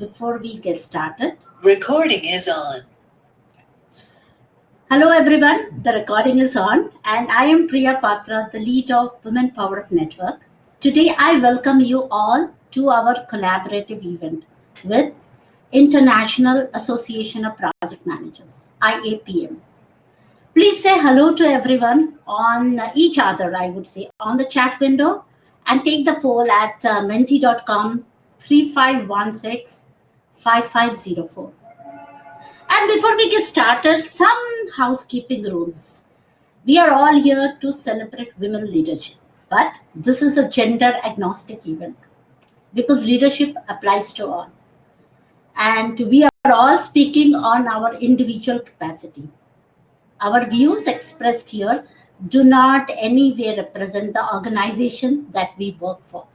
before we get started. Recording is on. Hello everyone, the recording is on and I am Priya Patra, the lead of Women Power of Network. Today I welcome you all to our collaborative event with International Association of Project Managers, IAPM. Please say hello to everyone on each other, I would say, on the chat window and take the poll at menti.com 3516 5504. And before we get started, some housekeeping rules. We are all here to celebrate women leadership, but this is a gender agnostic event because leadership applies to all. And we are all speaking on our individual capacity. Our views expressed here do not anywhere represent the organization that we work for.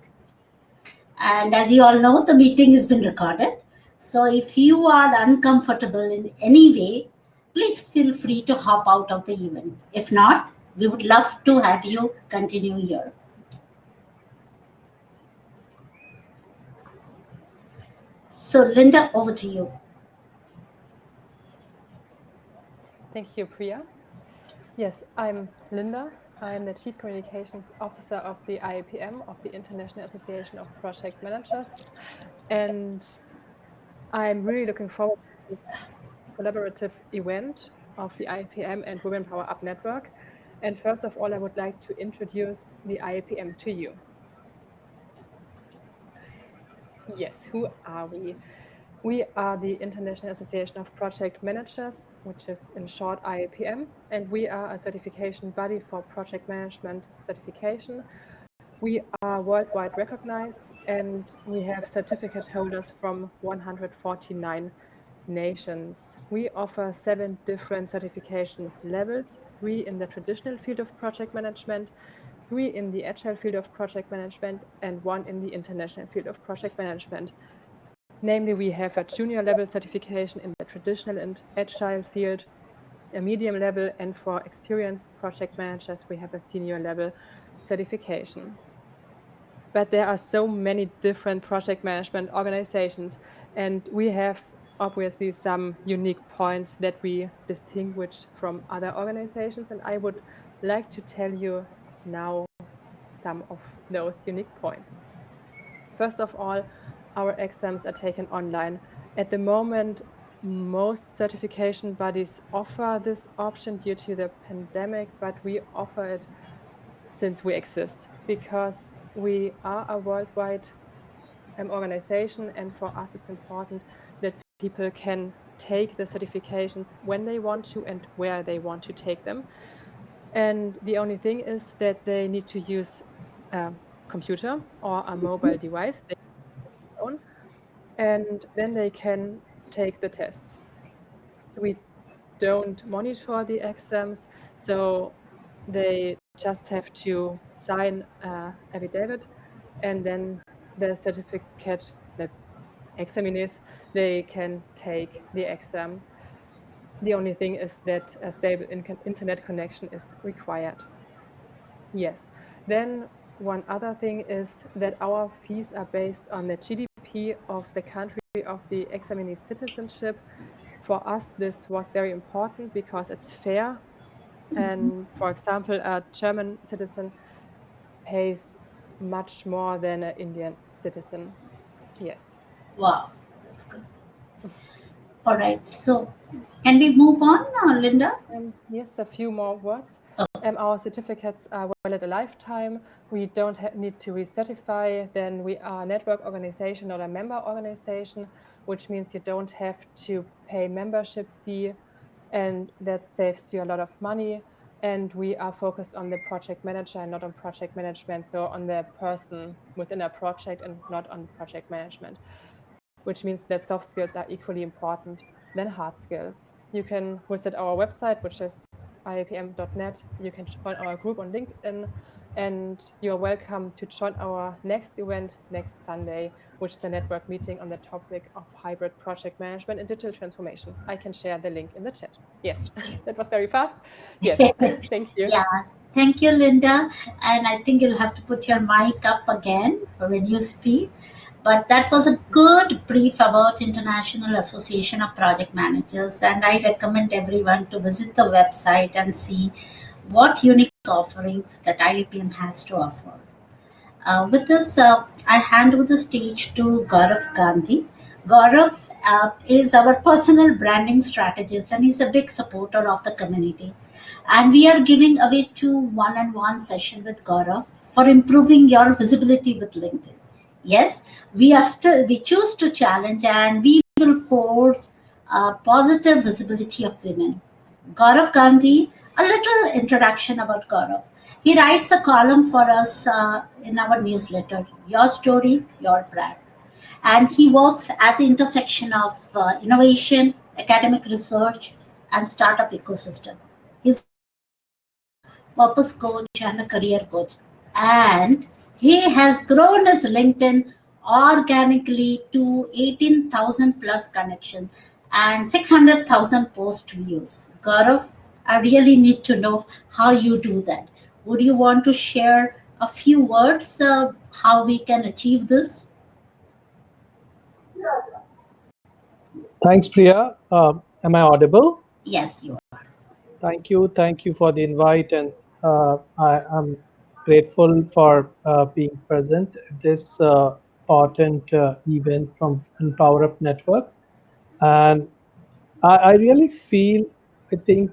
And as you all know, the meeting has been recorded. So if you are uncomfortable in any way, please feel free to hop out of the event. If not, we would love to have you continue here. So Linda, over to you. Thank you, Priya. Yes, I'm Linda. I'm the Chief Communications Officer of the IAPM, of the International Association of Project Managers. And I'm really looking forward to this collaborative event of the IAPM and Women Power Up Network. And first of all, I would like to introduce the IAPM to you. Yes, who are we? We are the International Association of Project Managers, which is in short IAPM, and we are a certification body for project management certification. We are worldwide recognized, and we have certificate holders from 149 nations. We offer 7 different certification levels, 3 in the traditional field of project management, 3 in the agile field of project management, and 1 in the international field of project management. Namely, we have a junior level certification in the traditional and agile field, a medium level, and for experienced project managers, we have a senior level certification. But there are so many different project management organizations, and we have obviously some unique points that we distinguish from other organizations, and I would like to tell you now some of those unique points. First of all, our exams are taken online. At the moment, most certification bodies offer this option due to the pandemic, but we offer it since we exist because we are a worldwide organization, and for us it's important that people can take the certifications when they want to and where they want to take them. And the only thing is that they need to use a computer or a mobile device, and then they can take the tests. We don't monitor the exams, so they just have to sign an affidavit, and then the certificate, the examinees, they can take the exam. The only thing is that a stable internet connection is required. Yes. Then one other thing is that our fees are based on the GDP of the country of the examinee's citizenship. For us, this was very important because it's fair. And for example, a German citizen pays much more than an Indian citizen. Yes. Wow, that's good. All right, so can we move on, Linda? Yes, a few more words. Okay. Our certificates are valid a lifetime. We don't need to recertify. Then we are a network organization or a member organization, which means you don't have to pay membership fee, and that saves you a lot of money. And we are focused on the project manager and not on project management, so on the person within a project and not on project management, which means that soft skills are equally important than hard skills. You can visit our website, which is iapm.net. You can join our group on LinkedIn, and you're welcome to join our next event next Sunday, which is a network meeting on the topic of hybrid project management and digital transformation. I can share the link in the chat. Yes, that was very fast. Yes, thank you. Yeah, thank you, Linda. And I think you'll have to put your mic up again when you speak. But that was a good brief about International Association of Project Managers, and I recommend everyone to visit the website and see what unique offerings that IAPM has to offer. With this, I hand over the stage to Gaurav Gandhi. Gaurav is our personal branding strategist, and he's a big supporter of the community. And we are giving away 2 one-on-one session with Gaurav for improving your visibility with LinkedIn. Yes, we choose to challenge, and we will force positive visibility of women. Gaurav Gandhi, a little introduction about Gaurav. He writes a column for us in our newsletter, Your Story, Your Brand. And he works at the intersection of innovation, academic research, and startup ecosystem. He's a mentor, purpose coach, and a career coach. And he has grown his LinkedIn organically to 18,000 plus connections and 600,000 post views. Gaurav, I really need to know how you do that. Would you want to share a few words how we can achieve this? Thanks, Priya. Am I audible? Yes, you are. Thank you for the invite, and I am grateful for being present at this important event from Empower Up Network. And I really feel, I think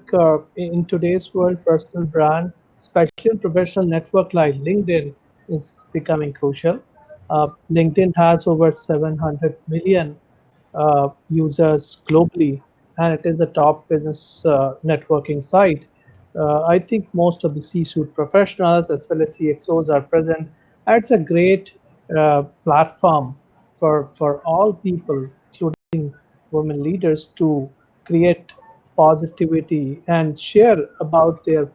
in today's world, personal brand, especially in professional network like LinkedIn, is becoming crucial. LinkedIn has over 700 million users globally, and it is a top business networking site. I think most of the C-suite professionals as well as CXOs are present. And it's a great platform for all people, including women leaders, to create positivity and share about their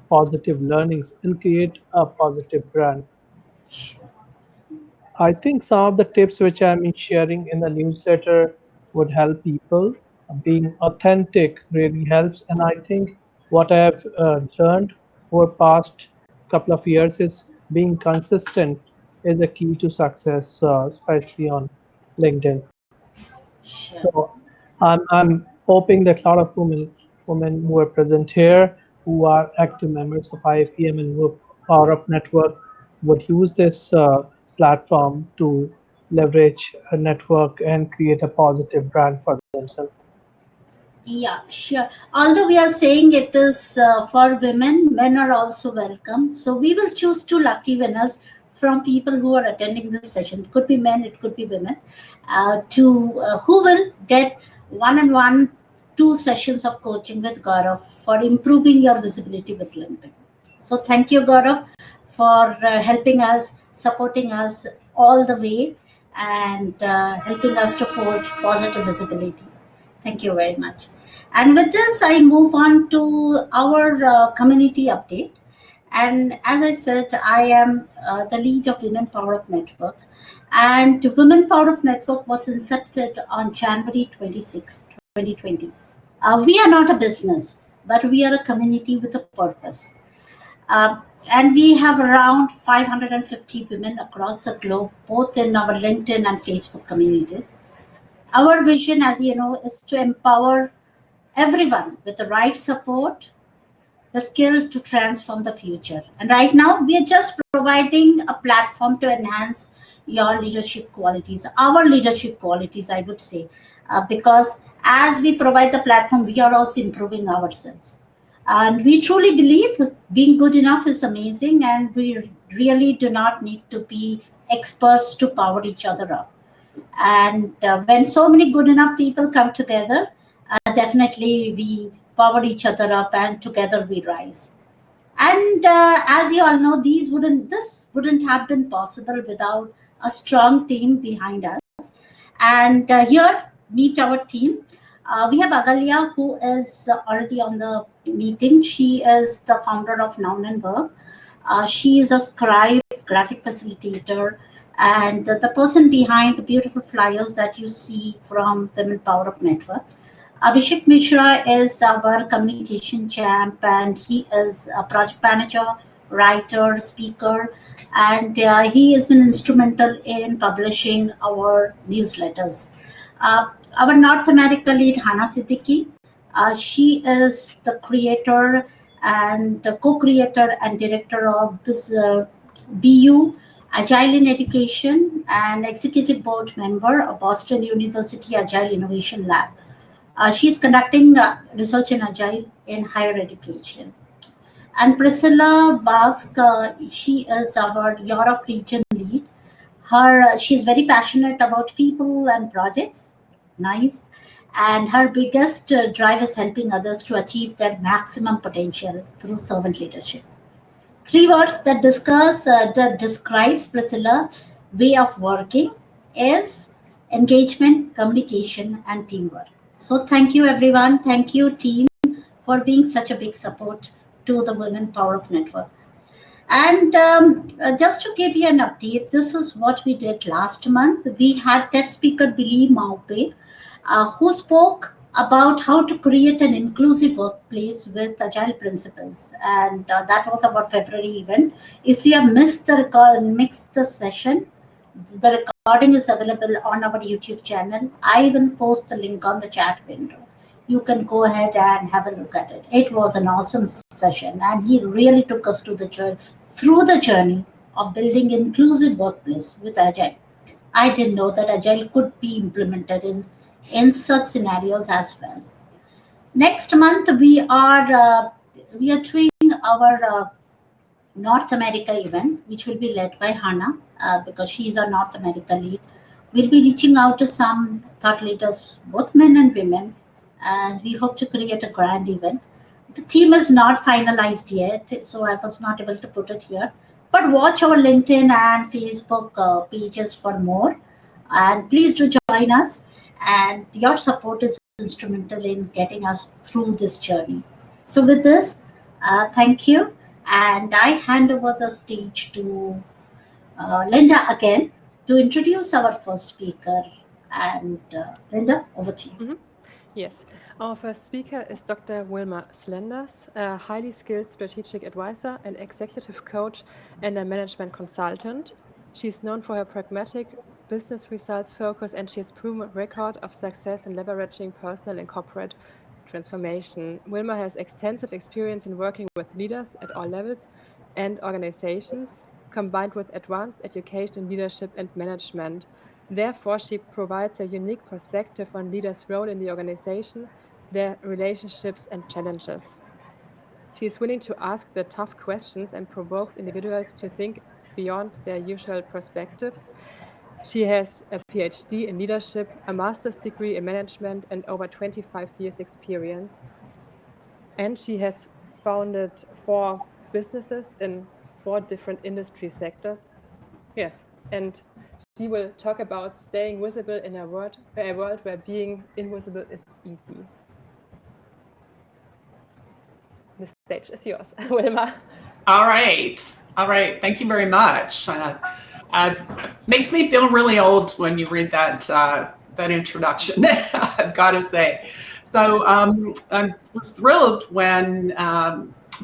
positive learnings and create a positive brand. I think some of the tips which I'm sharing in the newsletter would help people. Being authentic really helps, and I think what I have learned over past couple of years is being consistent is a key to success, especially on LinkedIn. Sure. So I'm hoping that a lot of women who are present here, who are active members of IFPM and who Power Up Network, would use this platform to leverage a network and create a positive brand for themselves. Yeah, sure. Although we are saying it is for women, men are also welcome. So we will choose 2 lucky winners from people who are attending this session. It could be men, it could be women, to who will get one-on-one 2 sessions of coaching with Gaurav for improving your visibility with LinkedIn. So thank you, Gaurav, for helping us, supporting us all the way, and helping us to forge positive visibility. Thank you very much. And with this, I move on to our community update. And as I said, I am the lead of Women Power Up Network. And Women Power Up Network was incepted on January 26, 2020. We are not a business, but we are a community with a purpose. And we have around 550 women across the globe, both in our LinkedIn and Facebook communities. Our vision, as you know, is to empower everyone with the right support, the skill to transform the future. And right now, we are just providing a platform to enhance your leadership qualities, our leadership qualities, I would say, because as we provide the platform, we are also improving ourselves. And we truly believe being good enough is amazing, and we really do not need to be experts to power each other up. And when so many good enough people come together, definitely we power each other up, and together we rise. And as you all know, this wouldn't have been possible without a strong team behind us. And here, meet our team. We have Agalya, who is already on the meeting. She is the founder of Noun and Verb. She is a scribe, graphic facilitator, and the person behind the beautiful flyers that you see from Women Power Up Network. Abhishek Mishra is our communication champ, and he is a project manager writer, speaker, and he has been instrumental in publishing our newsletters. Our North America lead, Hannah Siddiqui, she is the creator and the co-creator and director of this BU Agile in Education and executive board member of Boston University Agile Innovation Lab. She's conducting research in Agile in higher education. And Priscilla Barks, she is our Europe region lead. She's very passionate about people and projects. Nice. And her biggest drive is helping others to achieve their maximum potential through servant leadership. Three words that describes Priscilla's way of working is engagement, communication, and teamwork. So thank you, everyone. Thank you, team, for being such a big support to the Women Power Up Network. And just to give you an update, this is what we did last month. We had TED speaker Billy Maupe, who spoke about how to create an inclusive workplace with agile principles. And that was our February event. If you have missed the session, the recording is available on our YouTube channel. I will post the link on the chat window. You can go ahead and have a look at it. It was an awesome session, and he really took us to the through the journey of building inclusive workplace with Agile. I didn't know that Agile could be implemented in such scenarios as well. Next month we are doing our North America event, which will be led by Hannah, because she is our North America lead. We'll be reaching out to some thought leaders, both men and women, and we hope to create a grand event. The theme is not finalized yet, so I was not able to put it here. But watch our LinkedIn and Facebook pages for more. And please do join us. And your support is instrumental in getting us through this journey. So, with this, thank you. And I hand over the stage to Linda again to introduce our first speaker. And Linda, over to you. Yes, our first speaker is Dr. Wilma Slenders, a highly skilled strategic advisor, an executive coach, and a management consultant. She's known for her pragmatic business results focus, and she has proven record of success in leveraging personal and corporate transformation. Wilma has extensive experience in working with leaders at all levels and organizations, combined with advanced education in leadership and management. Therefore, she provides a unique perspective on leaders' role in the organization, their relationships, and challenges. She is willing to ask the tough questions and provokes individuals to think beyond their usual perspectives. She has a PhD in leadership, a master's degree in management, and over 25 years experience. And she has founded 4 businesses in 4 different industry sectors. Yes, and she will talk about staying visible in a world where being invisible is easy. The stage is yours, Wilma. All right. Thank you very much. Makes me feel really old when you read that introduction. I've got to say. So I was thrilled when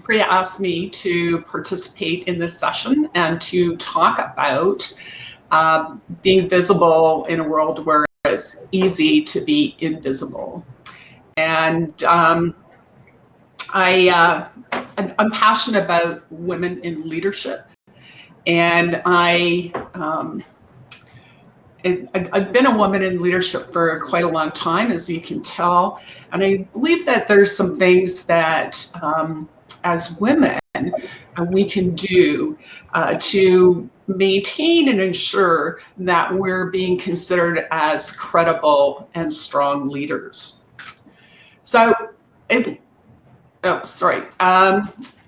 Priya asked me to participate in this session and to talk about being visible in a world where it's easy to be invisible. And I'm passionate about women in leadership. And I've been a woman in leadership for quite a long time, as you can tell. And I believe that there's some things that as women we can do to maintain and ensure that we're being considered as credible and strong leaders. So,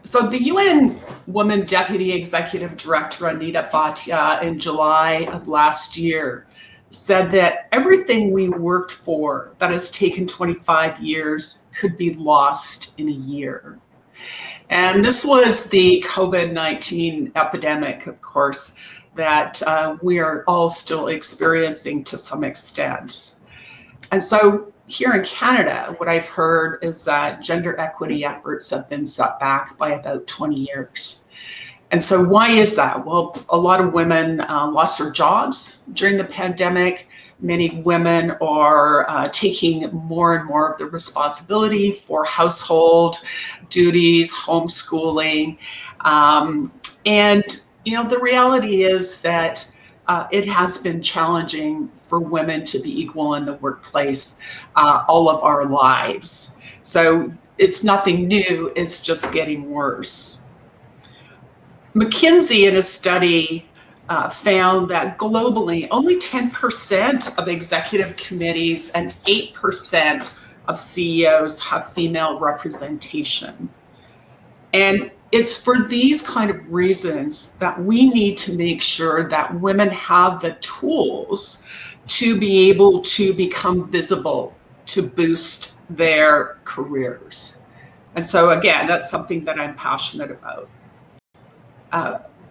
so the UN Woman Deputy Executive Director, Anita Bhatia, in July of last year, said that everything we worked for that has taken 25 years could be lost in a year. And this was the COVID-19 epidemic, of course, that we are all still experiencing to some extent. And so here in Canada, what I've heard is that gender equity efforts have been set back by about 20 years. And so why is that? Well, a lot of women lost their jobs during the pandemic. Many women are taking more and more of the responsibility for household duties, homeschooling. And, the reality is that it has been challenging for women to be equal in the workplace all of our lives. So it's nothing new, it's just getting worse. McKinsey, in a study, found that globally, only 10% of executive committees and 8% of CEOs have female representation. And it's for these kind of reasons that we need to make sure that women have the tools to be able to become visible, to boost their careers. And so again, that's something that I'm passionate about.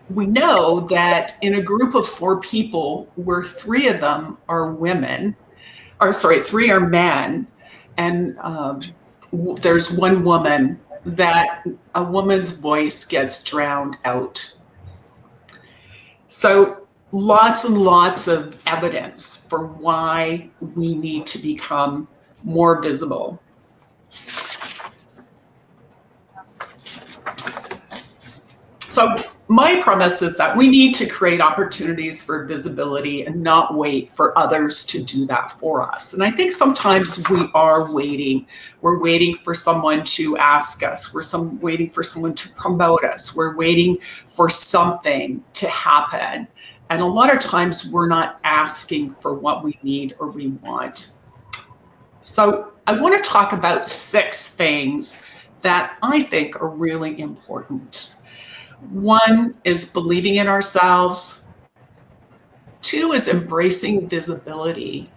We know that in a group of 4 people where 3 of them are women, 3 are men, and there's 1 woman, that a woman's voice gets drowned out. So lots and lots of evidence for why we need to become more visible. So my premise is that we need to create opportunities for visibility and not wait for others to do that for us. And I think sometimes we are waiting. We're waiting for someone to ask us. We're waiting for someone to promote us. We're waiting for something to happen. And a lot of times we're not asking for what we need or we want. So I want to talk about 6 things that I think are really important. 1 is believing in ourselves. 2 is embracing visibility.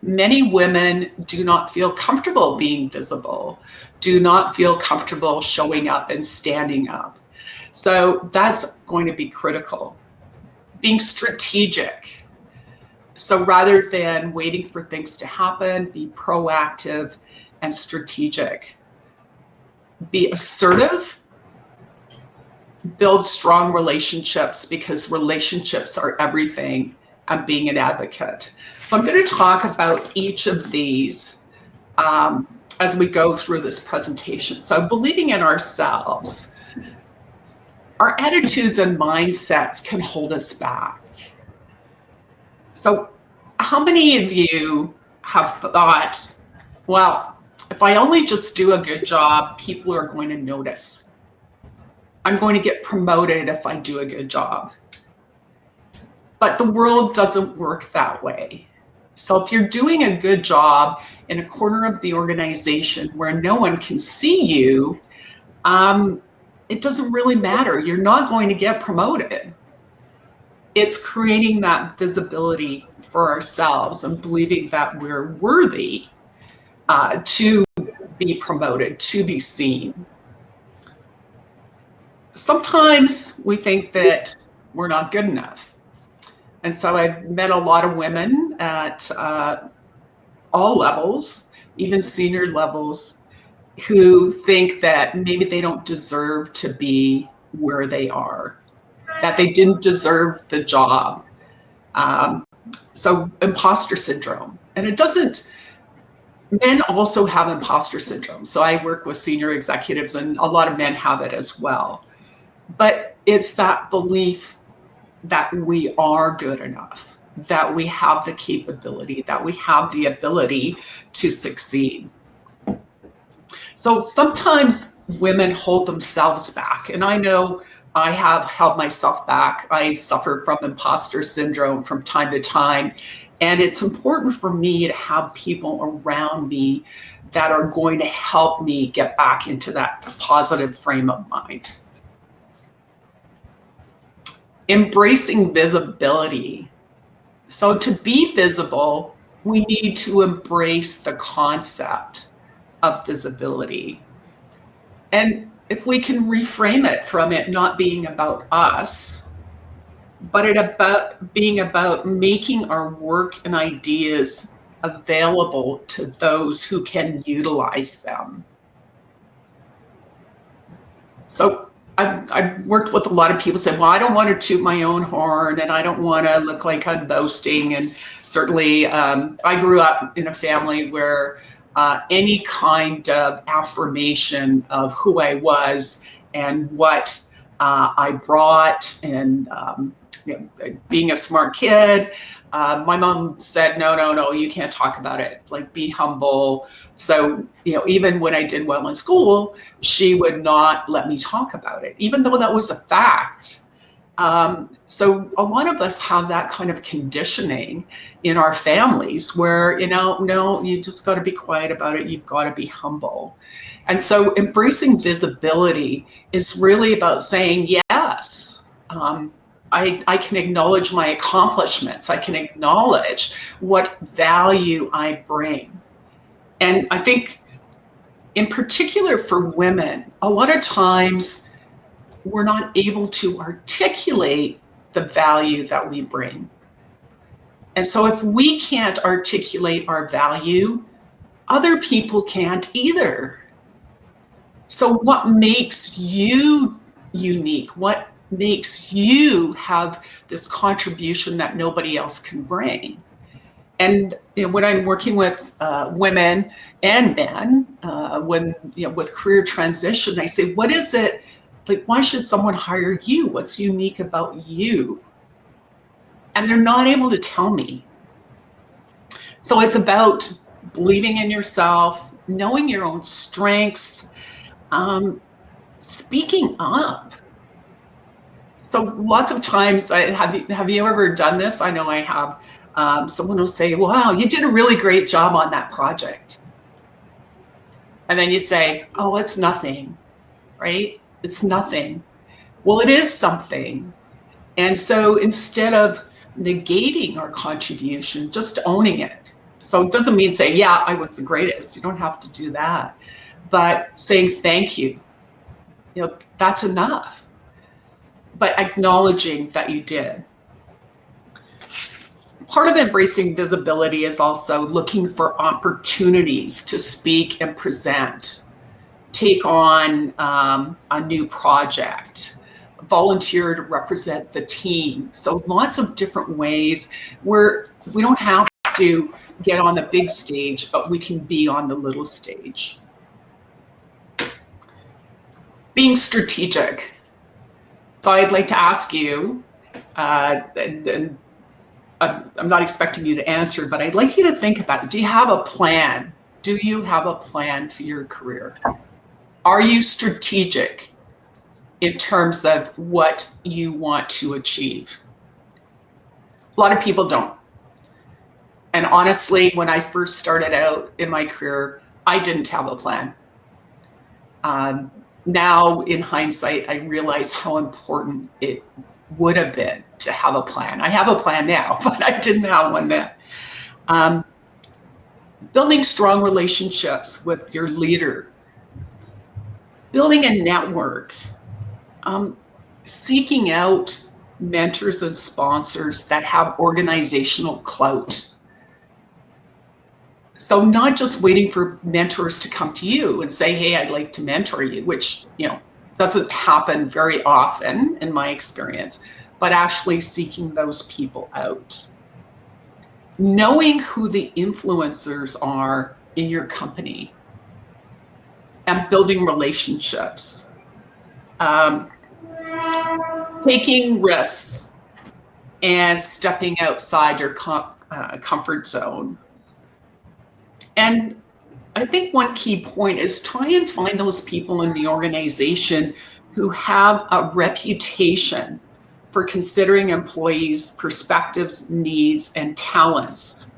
Many women do not feel comfortable being visible, do not feel comfortable showing up and standing up. So that's going to be critical. Being strategic. So rather than waiting for things to happen, be proactive and strategic. Be assertive. Build strong relationships, because relationships are everything, and being an advocate. So I'm going to talk about each of these as we go through this presentation. So believing in ourselves. Our attitudes and mindsets can hold us back. So how many of you have thought, well, if I only just do a good job, people are going to notice. I'm going to get promoted if I do a good job. But the world doesn't work that way. So if you're doing a good job in a corner of the organization where no one can see you, it doesn't really matter. You're not going to get promoted. It's creating that visibility for ourselves and believing that we're worthy to be promoted, to be seen. Sometimes we think that we're not good enough. And so I've met a lot of women at all levels, even senior levels, who think that maybe they don't deserve to be where they are, that they didn't deserve the job. So imposter syndrome. And it doesn't, men also have imposter syndrome. So I work with senior executives, and a lot of men have it as well. But it's that belief that we are good enough, that we have the capability, that we have the ability to succeed. So sometimes women hold themselves back, and I know I have held myself back. I suffer from imposter syndrome from time to time, and it's important for me to have people around me that are going to help me get back into that positive frame of mind. Embracing visibility. So to be visible, we need to embrace the concept of visibility. And if we can reframe it from it not being about us, but it about being about making our work and ideas available to those who can utilize them. So I've worked with a lot of people say, well, I don't want to toot my own horn and I don't want to look like I'm boasting. And certainly I grew up in a family where any kind of affirmation of who I was and what I brought and being a smart kid, my mom said, no, you can't talk about it. Like, be humble. So, even when I did well in school, she would not let me talk about it, even though that was a fact. So a lot of us have that kind of conditioning in our families where, no, you just got to be quiet about it. You've got to be humble. And so embracing visibility is really about saying, yes, I can acknowledge my accomplishments. I can acknowledge what value I bring. And I think in particular for women, a lot of times we're not able to articulate the value that we bring. And so if we can't articulate our value, other people can't either. So what makes you unique? What makes you have this contribution that nobody else can bring? And when I'm working with women and men, with career transition, I say, what is it? Like, why should someone hire you? What's unique about you? And they're not able to tell me. So it's about believing in yourself, knowing your own strengths, speaking up. So lots of times, have you ever done this? I know I have. Someone will say, wow, you did a really great job on that project. And then you say, oh, it's nothing, right? It's nothing. Well, it is something. And so instead of negating our contribution, just owning it. So it doesn't mean say, yeah, I was the greatest. You don't have to do that. But saying thank you, that's enough. But acknowledging that you did. Part of embracing visibility is also looking for opportunities to speak and present, take on a new project, volunteer to represent the team. So lots of different ways where we don't have to get on the big stage, but we can be on the little stage. Being strategic. So I'd like to ask you, and I'm not expecting you to answer, but I'd like you to think about it. Do you have a plan? Do you have a plan for your career? Are you strategic in terms of what you want to achieve? A lot of people don't. And honestly, when I first started out in my career, I didn't have a plan. Now, in hindsight, I realize how important it would have been to have a plan. I have a plan now, but I didn't have one then. Building strong relationships with your leader, building a network, seeking out mentors and sponsors that have organizational clout. So not just waiting for mentors to come to you and say, hey, I'd like to mentor you, which doesn't happen very often in my experience, but actually seeking those people out. Knowing who the influencers are in your company and building relationships. Taking risks and stepping outside your comfort zone. And I think one key point is try and find those people in the organization who have a reputation for considering employees' perspectives, needs, and talents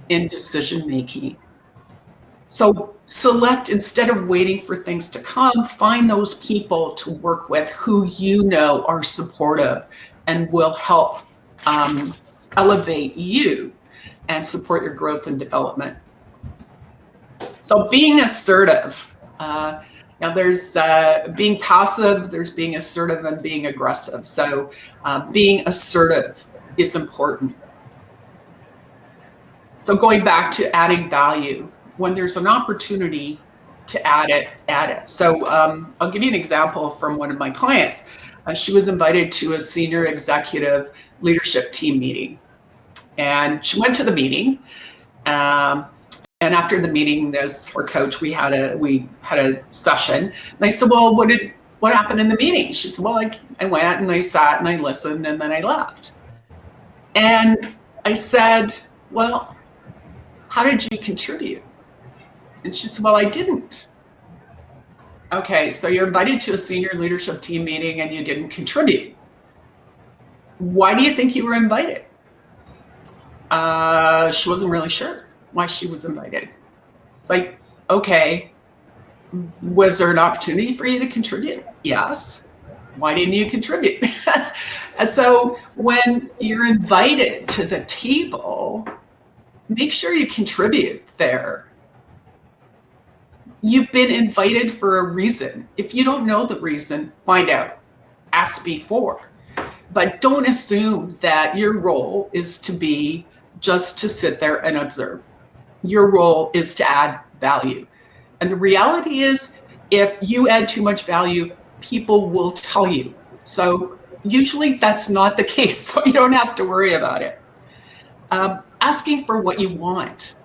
in decision making. So select, instead of waiting for things to come, find those people to work with who are supportive and will help elevate you and support your growth and development. So being assertive, there's being passive, there's being assertive and being aggressive. So being assertive is important. So going back to adding value, when there's an opportunity, to add it. So I'll give you an example from one of my clients. She was invited to a senior executive leadership team meeting, and she went to the meeting. And after the meeting, her coach, we had a session. And I said, well, what happened in the meeting? She said, well, I went and I sat and I listened and then I left. And I said, well, how did you contribute? And she said, well, I didn't. Okay, so you're invited to a senior leadership team meeting and you didn't contribute. Why do you think you were invited? She wasn't really sure why she was invited. It's like, okay, was there an opportunity for you to contribute? Yes. Why didn't you contribute? So when you're invited to the table, make sure you contribute there. You've been invited for a reason. If you don't know the reason, find out. Ask before. But don't assume that your role is to be just to sit there and observe. Your role is to add value. And the reality is, if you add too much value, people will tell you. So usually that's not the case, so you don't have to worry about it. Asking for what you want.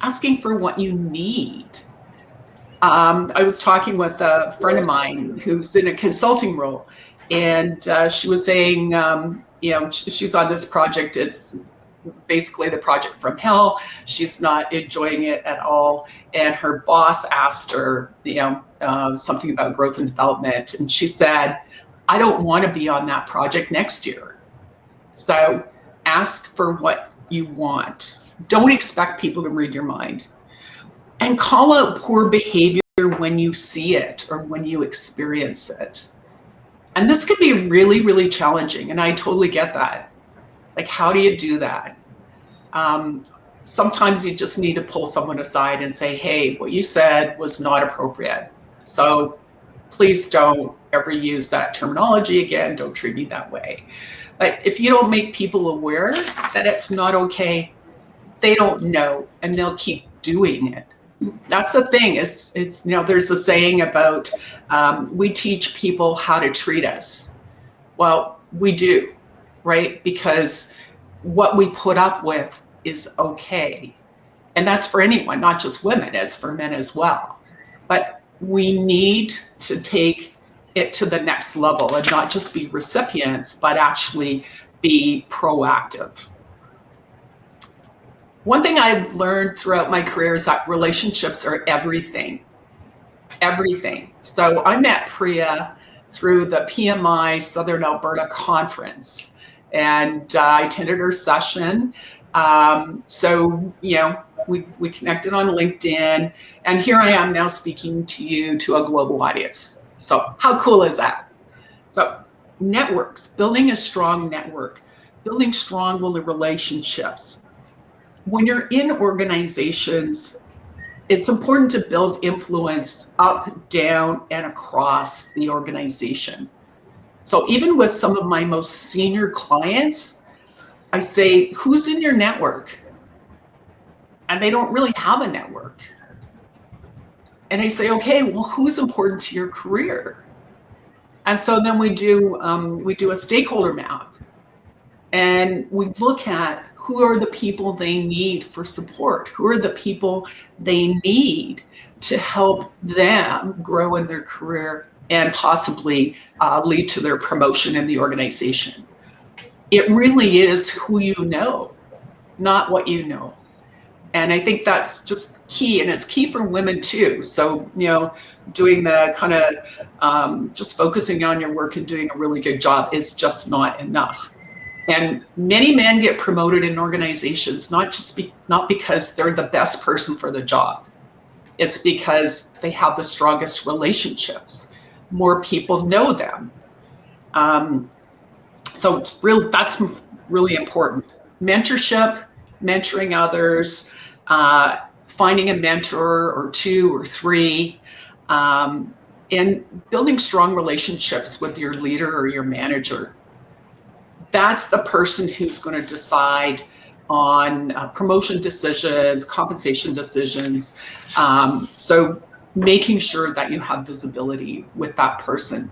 Asking for what you need. I was talking with a friend of mine who's in a consulting role, and she was saying, she's on this project. It's basically the project from hell. She's not enjoying it at all. And her boss asked her, something about growth and development. And she said, I don't want to be on that project next year. So ask for what you want. Don't expect people to read your mind. And call out poor behavior when you see it or when you experience it. And this can be really, really challenging. And I totally get that. Like, how do you do that? Sometimes you just need to pull someone aside and say, hey, what you said was not appropriate. So please don't ever use that terminology again. Don't treat me that way. But if you don't make people aware that it's not okay, they don't know and they'll keep doing it. That's the thing. It's there's a saying about we teach people how to treat us. Well, we do, right? Because what we put up with is okay. And that's for anyone, not just women, it's for men as well. But we need to take it to the next level and not just be recipients, but actually be proactive. One thing I've learned throughout my career is that relationships are everything. Everything. So I met Priya through the PMI Southern Alberta Conference, and I attended her session. We connected on LinkedIn, and here I am now speaking to you to a global audience. So how cool is that? So networks, building a strong network, building strong relationships. When you're in organizations, it's important to build influence up, down, and across the organization. So even with some of my most senior clients, I say, who's in your network? And they don't really have a network. And I say, okay, well, who's important to your career? And so then we do a stakeholder map, and we look at who are the people they need for support, who are the people they need to help them grow in their career and possibly lead to their promotion in the organization. It really is who you know, not what you know. And I think that's just key, and it's key for women too. So, doing the kind of just focusing on your work and doing a really good job is just not enough. And many men get promoted in organizations, not because they're the best person for the job. It's because they have the strongest relationships. More people know them. So that's really important. Mentorship, mentoring others, finding a mentor or two or three, and building strong relationships with your leader or your manager. That's the person who's going to decide on promotion decisions, compensation decisions. So making sure that you have visibility with that person.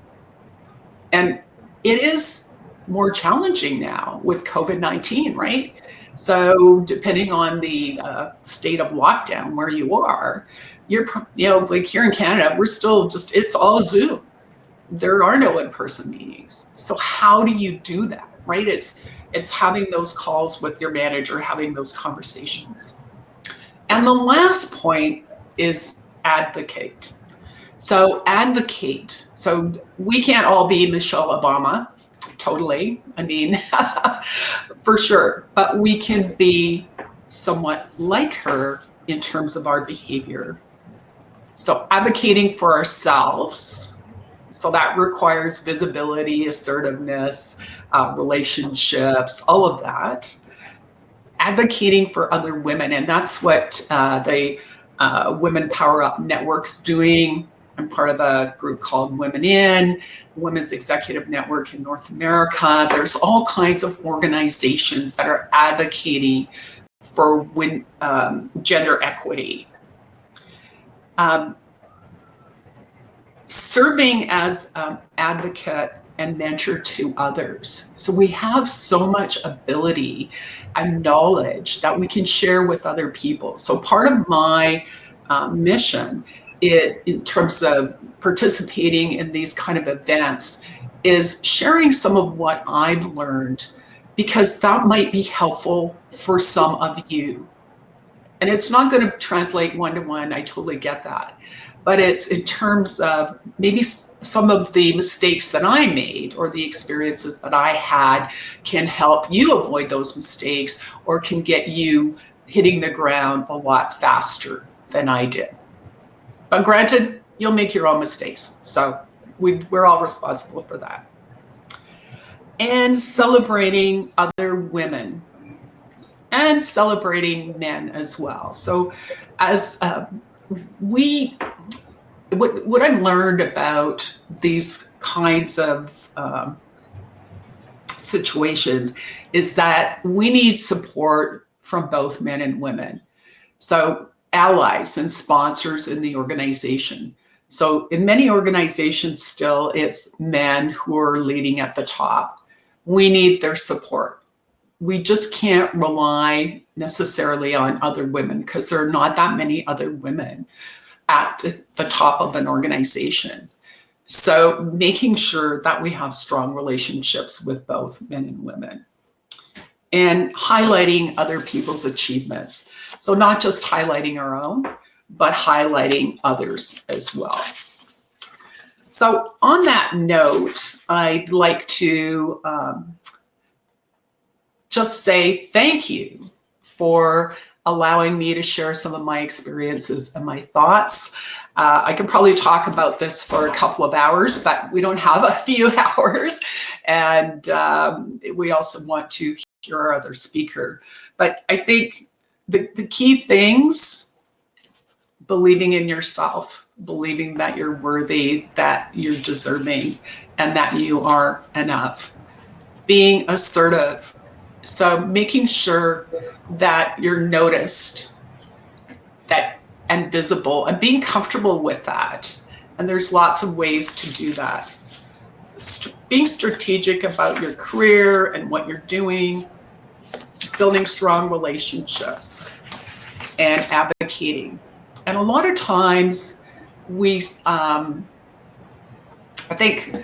And it is more challenging now with COVID-19, right? So depending on the state of lockdown where you are, like here in Canada, we're still it's all Zoom. There are no in-person meetings. So how do you do that, right? It's having those calls with your manager, having those conversations. And the last point is advocate. So advocate. So we can't all be Michelle Obama, totally. I mean, for sure. But we can be somewhat like her in terms of our behavior. So advocating for ourselves. So that requires visibility, assertiveness, relationships, all of that. Advocating for other women, and that's what the Women Power Up Network's doing. I'm part of a group called Women In, Women's Executive Network in North America. There's all kinds of organizations that are advocating for gender equity. Serving as advocate and mentor to others. So we have so much ability and knowledge that we can share with other people. So part of my mission in terms of participating in these kind of events is sharing some of what I've learned, because that might be helpful for some of you. And it's not going to translate one-to-one, I totally get that. But it's in terms of maybe some of the mistakes that I made or the experiences that I had can help you avoid those mistakes, or can get you hitting the ground a lot faster than I did. But granted, you'll make your own mistakes. So we're all responsible for that. And celebrating other women and celebrating men as well. So as what I've learned about these kinds of situations is that we need support from both men and women. So allies and sponsors in the organization. So in many organizations still, it's men who are leading at the top. We need their support. We just can't rely necessarily on other women, because there are not that many other women at the top of an organization. So making sure that we have strong relationships with both men and women, and highlighting other people's achievements. So not just highlighting our own, but highlighting others as well. So on that note, I'd like to just say thank you for allowing me to share some of my experiences and my thoughts. I could probably talk about this for a couple of hours, but we don't have a few hours. And we also want to hear our other speaker. But I think the key things: believing in yourself, believing that you're worthy, that you're deserving, and that you are enough. Being assertive. So making sure that you're noticed, and visible, and being comfortable with that. And there's lots of ways to do that. Being strategic about your career and what you're doing, building strong relationships, and advocating. And a lot of times I think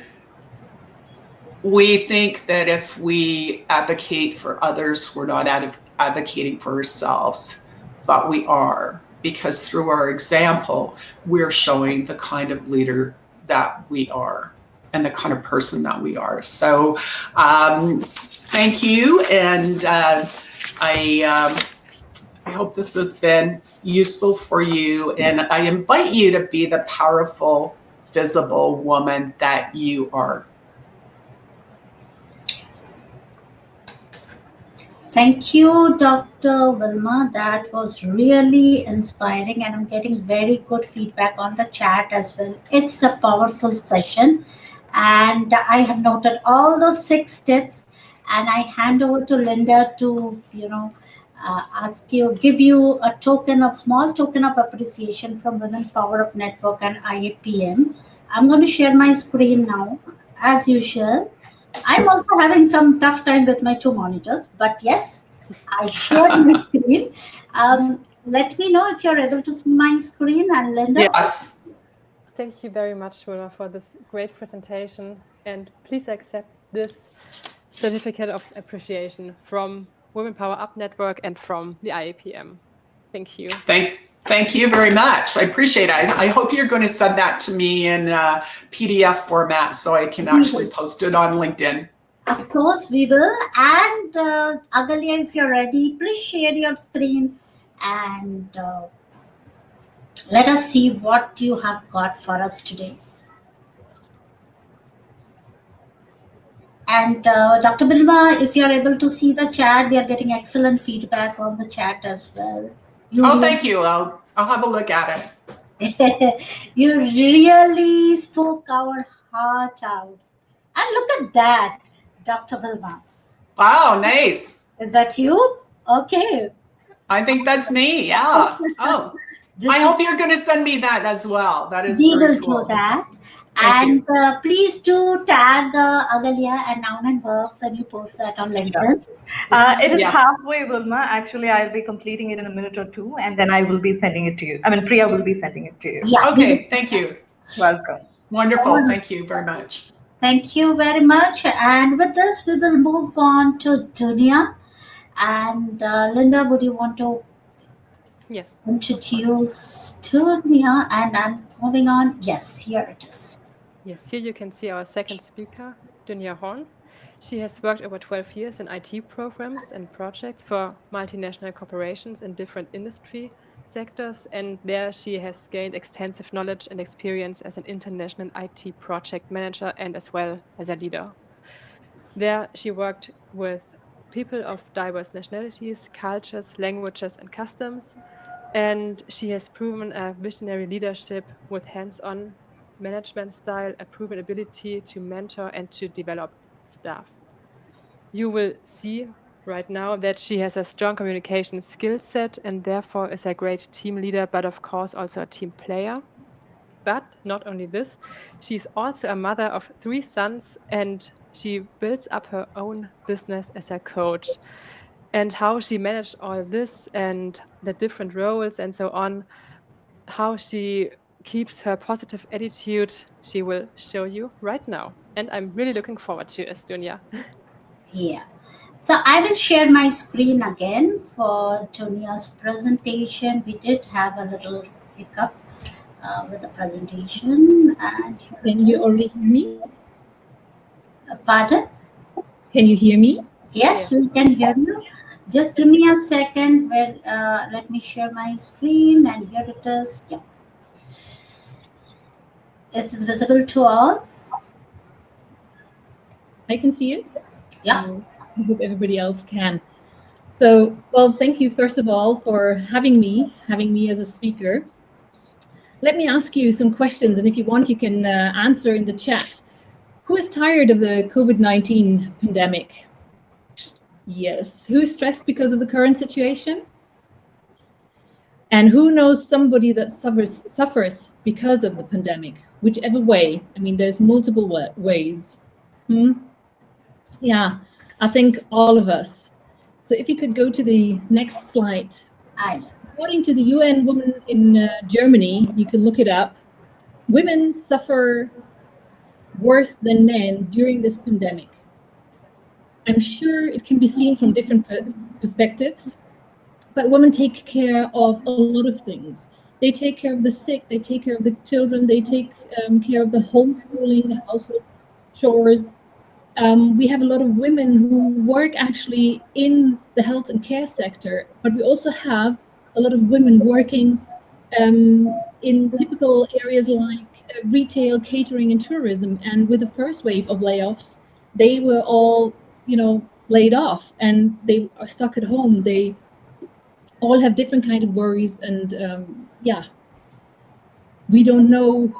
we think that if we advocate for others, we're not advocating for ourselves, but we are, because through our example, we're showing the kind of leader that we are and the kind of person that we are. So thank you. And I hope this has been useful for you. And I invite you to be the powerful, visible woman that you are. Thank you, Dr. Wilma. That was really inspiring, and I'm getting very good feedback on the chat as well. It's a powerful session, and I have noted all the 6 tips, and I hand over to Linda to, give you a small token of appreciation from Women Power Up Network and IAPM. I'm going to share my screen now, as usual. I'm also having some tough time with my two monitors, but yes, I shared my screen. Let me know if you're able to see my screen, and Linda. Yes. Thank you very much, Wilma, for this great presentation. And please accept this certificate of appreciation from Women Power Up Network and from the IAPM. Thank you. Thank you very much. I appreciate it. I hope you're going to send that to me in PDF format so I can actually post it on LinkedIn. Of course, we will. And Agalia, if you're ready, please share your screen and let us see what you have got for us today. And Dr. Wilma, if you're able to see the chat, we are getting excellent feedback on the chat as well. Thank you. I'll have a look at it. You really spoke our heart out. And look at that, Dr. Wilma. Wow, nice. Is that you? Okay. I think that's me. Yeah. Oh, I hope you're going to send me that as well. That is we very will cool. do that. Thank And please do tag Agalia and Noun and Verb when you post that on LinkedIn. It is halfway, Wilma. Actually, I'll be completing it in a minute or two, and then I will be sending it to you. I mean, Priya will be sending it to you. Yeah. Okay. Thank you. Welcome. Wonderful. Thank you very much. Thank you very much. And with this, we will move on to Dunja. And Linda, would you want to introduce Dunja? And I'm moving on. Yes, here it is. Yes, here you can see our second speaker, Dunja Horn. She has worked over 12 years in IT programs and projects for multinational corporations in different industry sectors, and there she has gained extensive knowledge and experience as an international IT project manager and as well as a leader. There she worked with people of diverse nationalities, cultures, languages, and customs, and she has proven a visionary leadership with hands-on management style, a proven ability to mentor and to develop staff. You will see right now that she has a strong communication skill set and therefore is a great team leader, but of course also a team player. But not only this, she's also a mother of 3 sons and she builds up her own business as a coach. And how she managed all this and the different roles and so on, how she keeps her positive attitude, she will show you right now. And I'm really looking forward to it, Dunja. Yeah. So I will share my screen again for Dunja's presentation. We did have a little hiccup with the presentation. And can you already hear me? Pardon? Can you hear me? Yes, we can hear you. Just give me a second. Let me share my screen, and here it is. Yeah. Is it visible to all? I can see it. Yeah. I hope everybody else can. So, well, thank you first of all for having me as a speaker. Let me ask you some questions, and if you want, you can answer in the chat. Who is tired of the COVID-19 pandemic? Yes. Who is stressed because of the current situation? And who knows somebody that suffers because of the pandemic? Whichever way. I mean, there's multiple ways. Yeah, I think all of us. So if you could go to the next slide. According to the UN Women in Germany, you can look it up. Women suffer worse than men during this pandemic. I'm sure it can be seen from different perspectives, but women take care of a lot of things. They take care of the sick, they take care of the children, they take care of the homeschooling, the household chores. We have a lot of women who work actually in the health and care sector, but we also have a lot of women working in typical areas like retail, catering, and tourism. And with the first wave of layoffs, they were all, laid off and they are stuck at home. They all have different kind of worries, and we don't know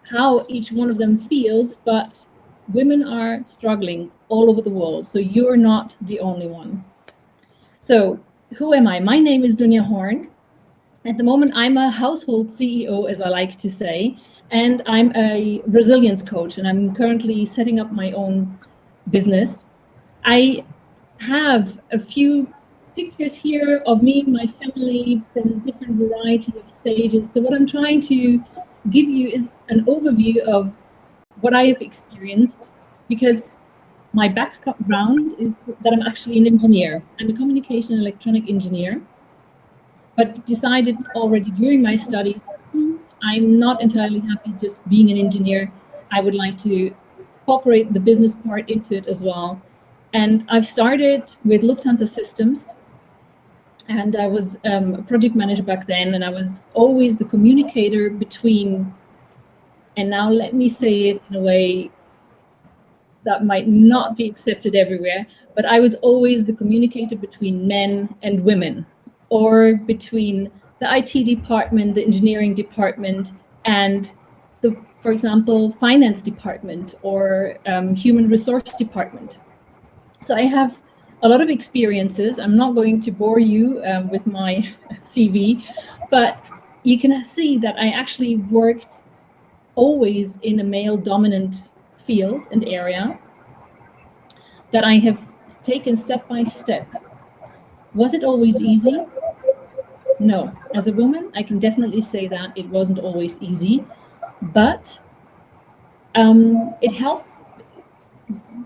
how each one of them feels, but women are struggling all over the world. So you're not the only one. So who am I? My name is Dunja Horn. At the moment, I'm a household CEO, as I like to say, and I'm a resilience coach, and I'm currently setting up my own business. I have a few pictures here of me and my family from different variety of stages. So what I'm trying to give you is an overview of what I have experienced, because my background is that I'm actually an engineer. I'm a communication and electronic engineer, but decided already during my studies, I'm not entirely happy just being an engineer. I would like to incorporate the business part into it as well. And I've started with Lufthansa Systems, and I was a project manager back then, and I was always the communicator between, and now let me say it in a way that might not be accepted everywhere, but I was always the communicator between men and women, or between the IT department, the engineering department, and the, for example, finance department or human resource department. So I have a lot of experiences. I'm not going to bore you with my CV, but you can see that I actually worked always in a male-dominant field and area that I have taken step by step. Was it always easy? No. As a woman, I can definitely say that it wasn't always easy, but it helped.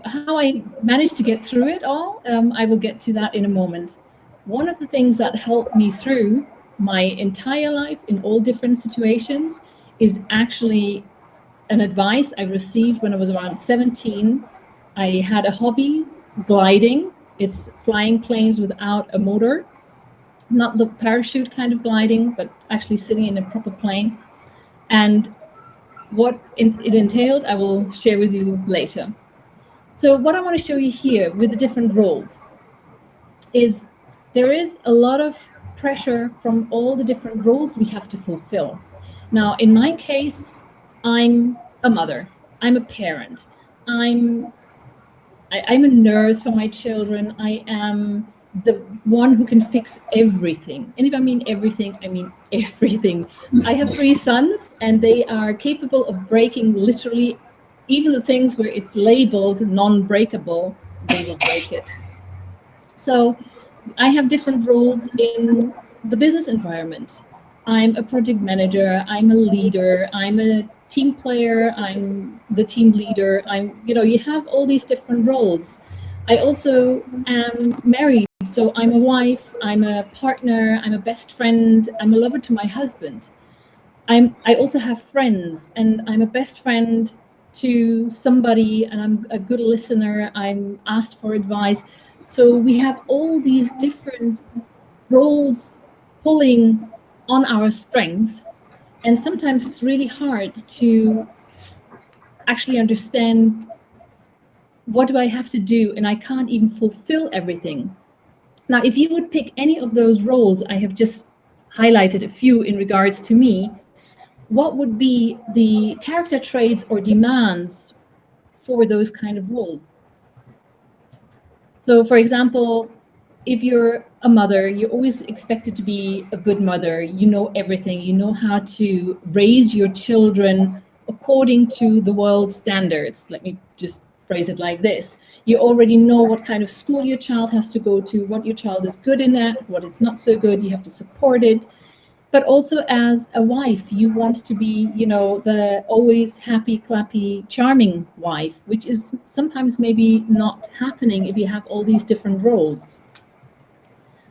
How I managed to get through it all, I will get to that in a moment. One of the things that helped me through my entire life in all different situations is actually an advice I received when I was around 17. I had a hobby, gliding. It's flying planes without a motor, not the parachute kind of gliding, but actually sitting in a proper plane. And what it entailed, I will share with you later. So what I want to show you here with the different roles is there is a lot of pressure from all the different roles we have to fulfill. Now, in my case, I'm a mother, I'm a parent, I'm a nurse for my children, I am the one who can fix everything. And if I mean everything, I mean everything. I have 3 sons, and they are capable of breaking literally even the things where it's labeled non-breakable, they will break it. So I have different roles in the business environment. I'm a project manager, I'm a leader, I'm a team player, I'm the team leader, you have all these different roles. I also am married, so I'm a wife, I'm a partner, I'm a best friend, I'm a lover to my husband. I also have friends, and I'm a best friend to somebody, and I'm a good listener, I'm asked for advice. So we have all these different roles pulling on our strength, and sometimes it's really hard to actually understand, what do I have to do, and I can't even fulfill everything. Now, if you would pick any of those roles, I have just highlighted a few in regards to me, what would be the character traits or demands for those kind of roles? So, for example, if you're a mother, you're always expected to be a good mother. You know everything. You know how to raise your children according to the world standards. Let me just phrase it like this. You already know what kind of school your child has to go to, what your child is good in at, what is not so good. You have to support it. But also as a wife, you want to be, the always happy, clappy, charming wife, which is sometimes maybe not happening if you have all these different roles.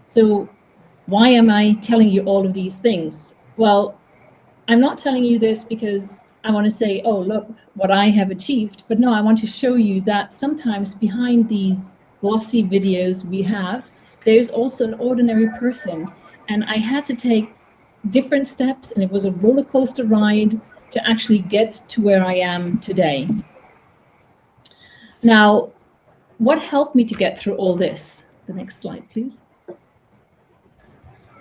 So why am I telling you all of these things? Well, I'm not telling you this because I want to say, oh, look what I have achieved. But no, I want to show you that sometimes behind these glossy videos we have, there's also an ordinary person. And I had to take different steps, and it was a roller coaster ride to actually get to where I am today. Now, what helped me to get through all this? The next slide, please.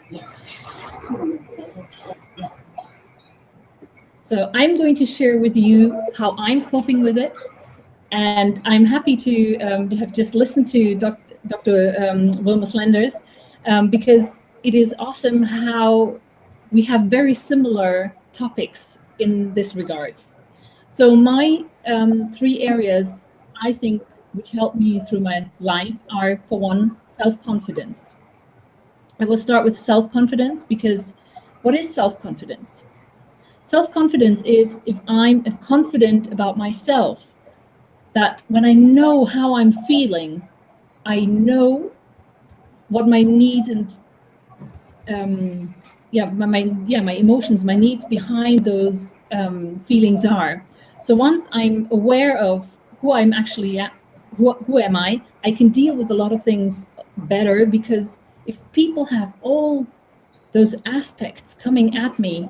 Yes. So I'm going to share with you how I'm coping with it. And I'm happy to have just listened to Dr. Wilma Slenders. because it is awesome how we have very similar topics in this regards. So my 3 areas, I think, which helped me through my life are, for one, self-confidence. I will start with self-confidence, because what is self-confidence? Self-confidence is if I'm confident about myself, that when I know how I'm feeling, I know what my needs and my emotions, my needs behind those feelings are. So once I'm aware of who I'm actually at, who am I can deal with a lot of things better, because if people have all those aspects coming at me,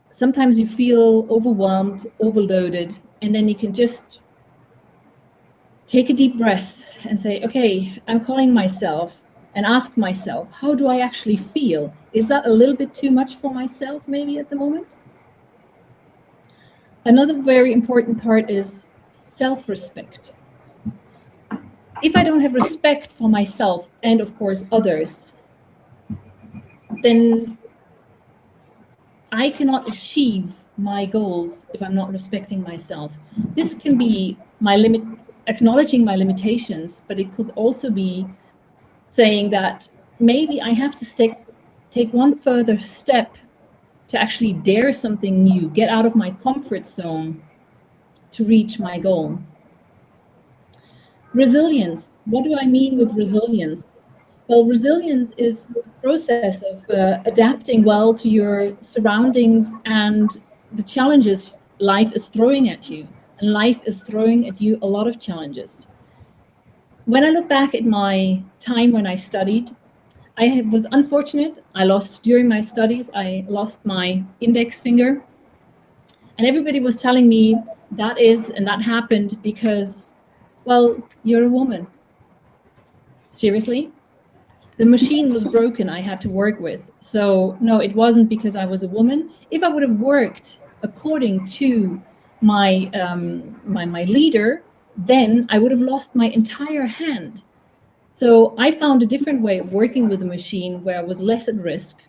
sometimes you feel overwhelmed, overloaded, and then you can just take a deep breath and say, okay, I'm calling myself and ask myself, how do I actually feel? Is that a little bit too much for myself maybe at the moment? Another very important part is self-respect. If I don't have respect for myself and of course others, then I cannot achieve my goals if I'm not respecting myself. This can be acknowledging my limitations, but it could also be saying that maybe I have to take one further step to actually dare something new, get out of my comfort zone to reach my goal. Resilience. What do I mean with resilience? Well, resilience is the process of adapting well to your surroundings and the challenges life is throwing at you. And life is throwing at you a lot of challenges. When I look back at my time when I studied, I was unfortunate. During my studies, I lost my index finger. And everybody was telling me that happened because, well, you're a woman. Seriously? The machine was broken I had to work with. So no, it wasn't because I was a woman. If I would have worked according to my my leader, then I would have lost my entire hand. So I found a different way of working with the machine where I was less at risk.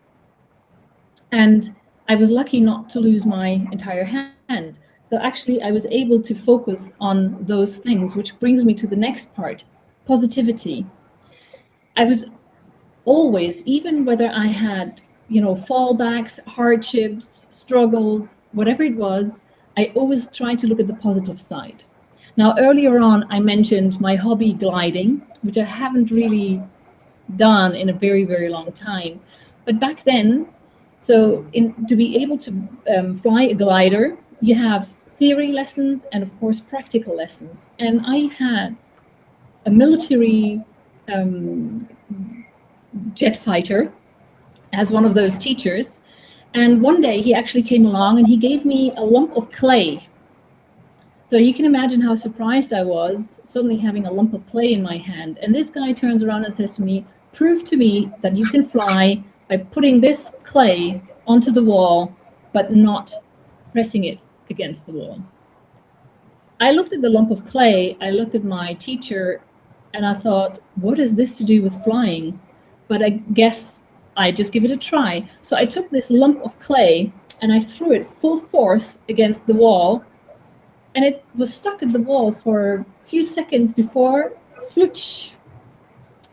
And I was lucky not to lose my entire hand. So actually I was able to focus on those things, which brings me to the next part, positivity. I was always, even whether I had, fallbacks, hardships, struggles, whatever it was, I always tried to look at the positive side. Now, earlier on, I mentioned my hobby gliding, which I haven't really done in a very, very long time. But back then, to be able to fly a glider, you have theory lessons and, of course, practical lessons. And I had a military jet fighter as one of those teachers. And one day he actually came along and he gave me a lump of clay. So you can imagine how surprised I was suddenly having a lump of clay in my hand. And this guy turns around and says to me, prove to me that you can fly by putting this clay onto the wall, but not pressing it against the wall. I looked at the lump of clay, I looked at my teacher, and I thought, what has this to do with flying? But I guess I just give it a try. So I took this lump of clay and I threw it full force against the wall, and it was stuck at the wall for a few seconds before, flutsch,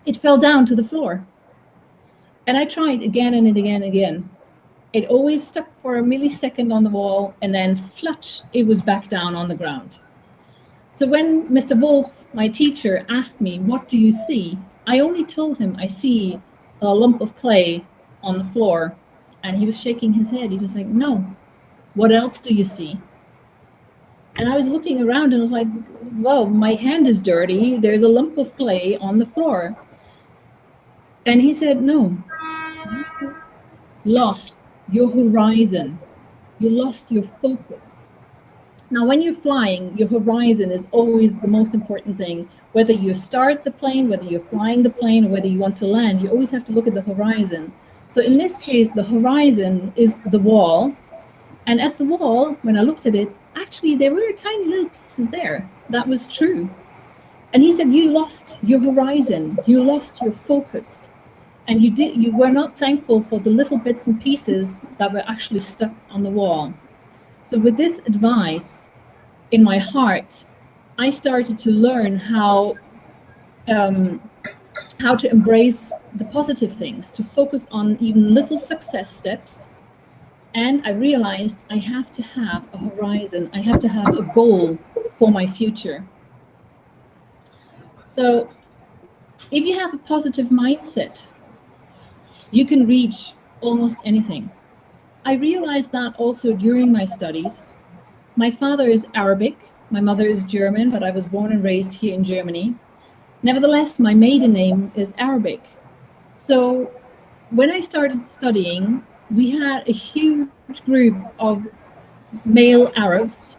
it fell down to the floor. And I tried again and again and again. It always stuck for a millisecond on the wall, and then flutsch, it was back down on the ground. So when Mr. Wolf, my teacher, asked me, what do you see? I only told him I see a lump of clay on the floor. And he was shaking his head. He was like, no, what else do you see? And I was looking around and I was like, well, my hand is dirty. There's a lump of clay on the floor. And he said, no, you lost your horizon. You lost your focus. Now, when you're flying, your horizon is always the most important thing. Whether you start the plane, whether you're flying the plane, or whether you want to land, you always have to look at the horizon. So in this case, the horizon is the wall. And at the wall, when I looked at it, actually, there were tiny little pieces there. That was true. And he said, you lost your horizon. You lost your focus. and you were not thankful for the little bits and pieces that were actually stuck on the wall. So with this advice in my heart, I started to learn how to embrace the positive things, to focus on even little success steps. And I realized I have to have a horizon. I have to have a goal for my future. So if you have a positive mindset, you can reach almost anything. I realized that also during my studies. My father is Arabic, my mother is German, but I was born and raised here in Germany. Nevertheless, my maiden name is Arabic. So when I started studying, we had a huge group of male Arabs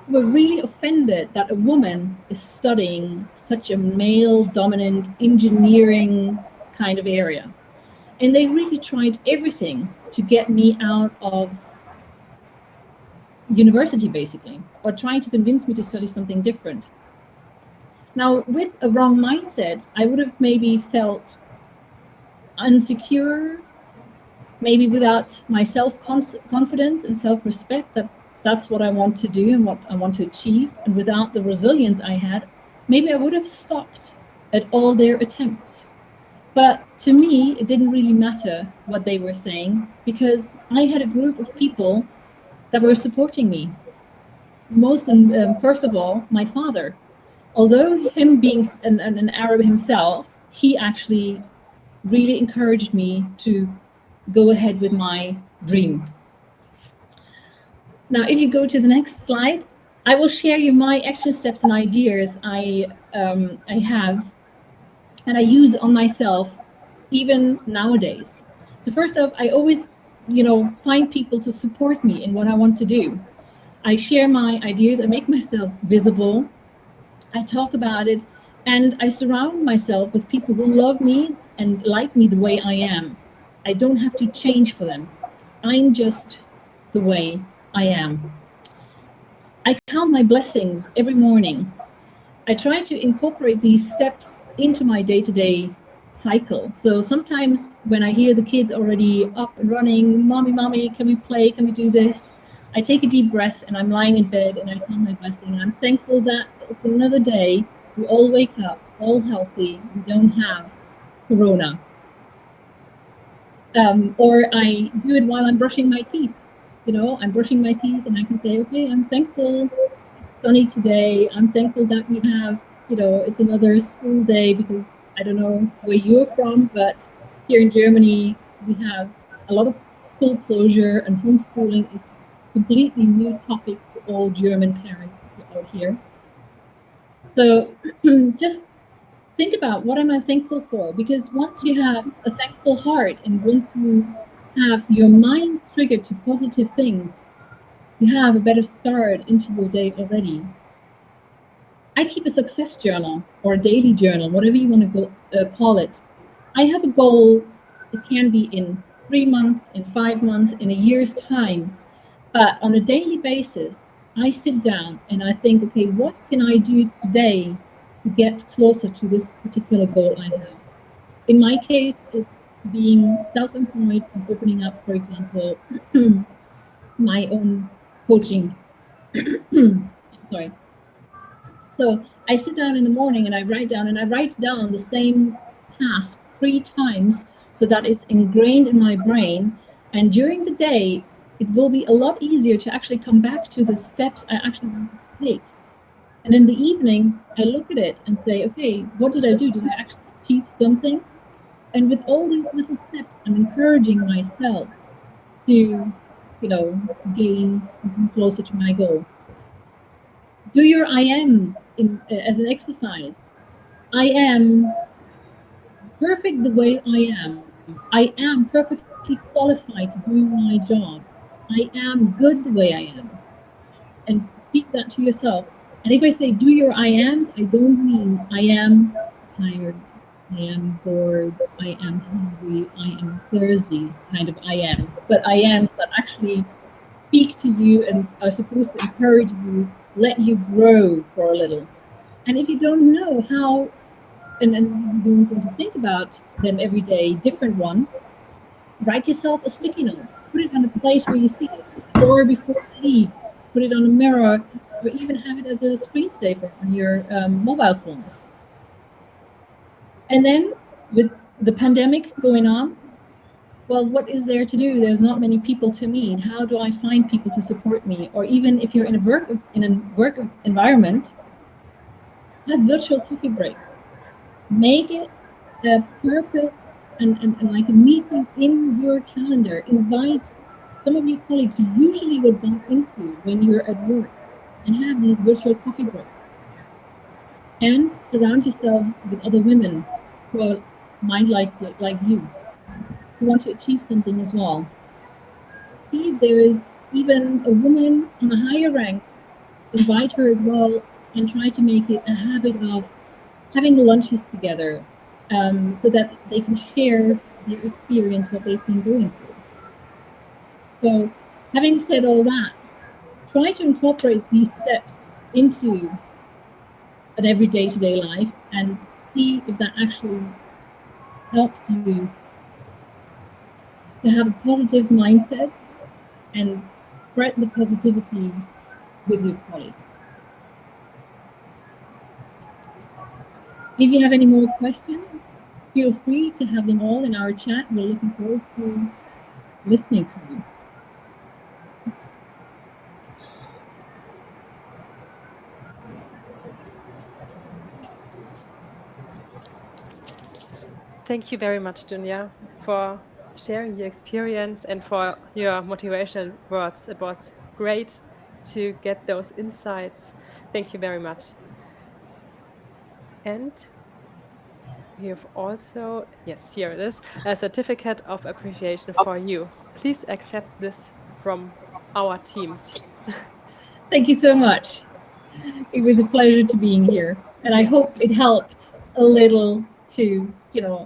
who were really offended that a woman is studying such a male-dominant engineering kind of area. And they really tried everything to get me out of university, basically, or trying to convince me to study something different. Now, with a wrong mindset, I would have maybe felt insecure, maybe without my self-confidence and self-respect that that's what I want to do and what I want to achieve. And without the resilience I had, maybe I would have stopped at all their attempts. But to me, it didn't really matter what they were saying, because I had a group of people that were supporting me. First of all, my father. Although him being an Arab himself, he actually really encouraged me to go ahead with my dream. Now, if you go to the next slide, I will share you my action steps and ideas I have and I use on myself even nowadays. So first off, I always, find people to support me in what I want to do. I share my ideas, I make myself visible, I talk about it, and I surround myself with people who love me and like me the way I am. I don't have to change for them. I'm just the way I am. I count my blessings every morning. I try to incorporate these steps into my day-to-day cycle. So sometimes when I hear the kids already up and running, mommy, can we play? Can we do this? I take a deep breath and I'm lying in bed and I count my blessing. And I'm thankful that it's another day. We all wake up, all healthy. We don't have corona. Or I do it while I'm brushing my teeth. I'm brushing my teeth and I can say, okay, I'm thankful it's sunny today. I'm thankful that we have, it's another school day, because I don't know where you're from, but here in Germany, we have a lot of school closure, and homeschooling is a completely new topic to all German parents out here. So just think about, what am I thankful for? Because once you have a thankful heart and once you have your mind triggered to positive things, you have a better start into your day already. I keep a success journal or a daily journal, whatever you want to call it. I have a goal. It can be in 3 months, in 5 months, in a year's time. But on a daily basis, I sit down and I think, okay, what can I do today to get closer to this particular goal I have? In my case, it's being self-employed and opening up, for example, my own coaching. Sorry. So I sit down in the morning and I write down the same task 3 times so that it's ingrained in my brain. And during the day, it will be a lot easier to actually come back to the steps I actually want to take. And in the evening, I look at it and say, okay, what did I do? Did I actually achieve something? And with all these little steps, I'm encouraging myself to, gain closer to my goal. Do your I ams as an exercise. I am perfect the way I am. I am perfectly qualified to do my job. I am good the way I am. And speak that to yourself. And if I say do your I ams, I don't mean I am tired, I am bored, I am hungry, I am thirsty kind of I ams, but I ams that actually speak to you and are supposed to encourage you, let you grow for a little. And if you don't know how and you don't want to think about them every day, different one, write yourself a sticky note. Put it on a place where you see it, or before you leave, put it on a mirror, or even have it as a screensaver on your mobile phone. And then with the pandemic going on, well, what is there to do? There's not many people to meet. How do I find people to support me? Or even if you're in a work environment, have virtual coffee breaks. Make it a purpose and like a meeting in your calendar. Invite some of your colleagues you usually would bump into when you're at work, and have these virtual coffee breaks. And surround yourselves with other women who are mind like you, who want to achieve something as well. See if there is even a woman on a higher rank, invite her as well, and try to make it a habit of having the lunches together, so that they can share their experience, what they've been going through. So, having said all that, try to incorporate these steps into an everyday to-day life and see if that actually helps you to have a positive mindset and spread the positivity with your colleagues. If you have any more questions, feel free to have them all in our chat. We're looking forward to listening to you. Thank you very much, Dunja, for sharing your experience and for your motivational words. It was great to get those insights. Thank you very much. And we have also, yes, here it is, a certificate of appreciation for you. Please accept this from our teams. Thank you so much. It was a pleasure to being here, and I hope it helped a little to,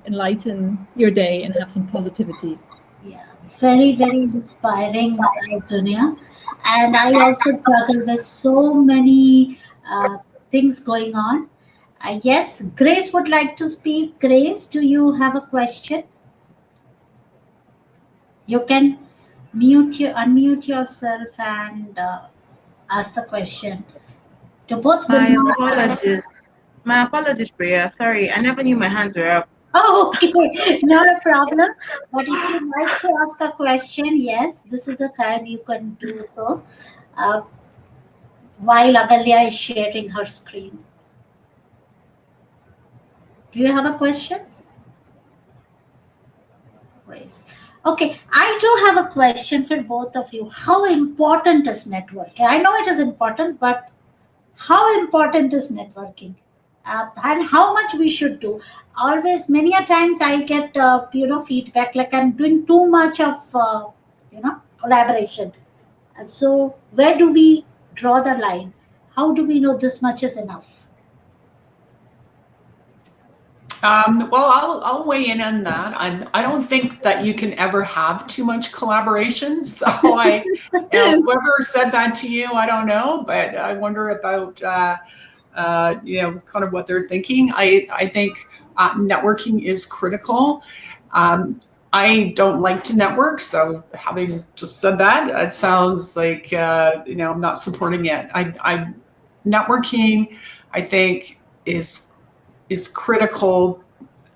enlighten your day and have some positivity. Yeah, very, very inspiring, Dunja. And I also struggle with so many things going on. Yes, Grace would like to speak. Grace, do you have a question? You can unmute yourself and ask the question to both My Wilma. apologies. My apologies, Priya. Sorry, I never knew my hands were up. Oh, okay, not a problem. But if you'd like to ask a question, yes, this is a time you can do so. While Agalya is sharing her screen. Do you have a question? Grace. Okay, I do have a question for both of you. How important is networking? I know it is important, but how important is networking? And how much we should do? Always, many a times I get feedback like I'm doing too much of collaboration. So where do we draw the line? How do we know this much is enough? Well, I'll weigh in on that. I don't think that you can ever have too much collaboration. So whoever said that to you, I don't know, but I wonder about kind of what they're thinking. I think networking is critical. I don't like to network, so having just said that, it sounds like I'm not supporting it. I networking, I think, is critical.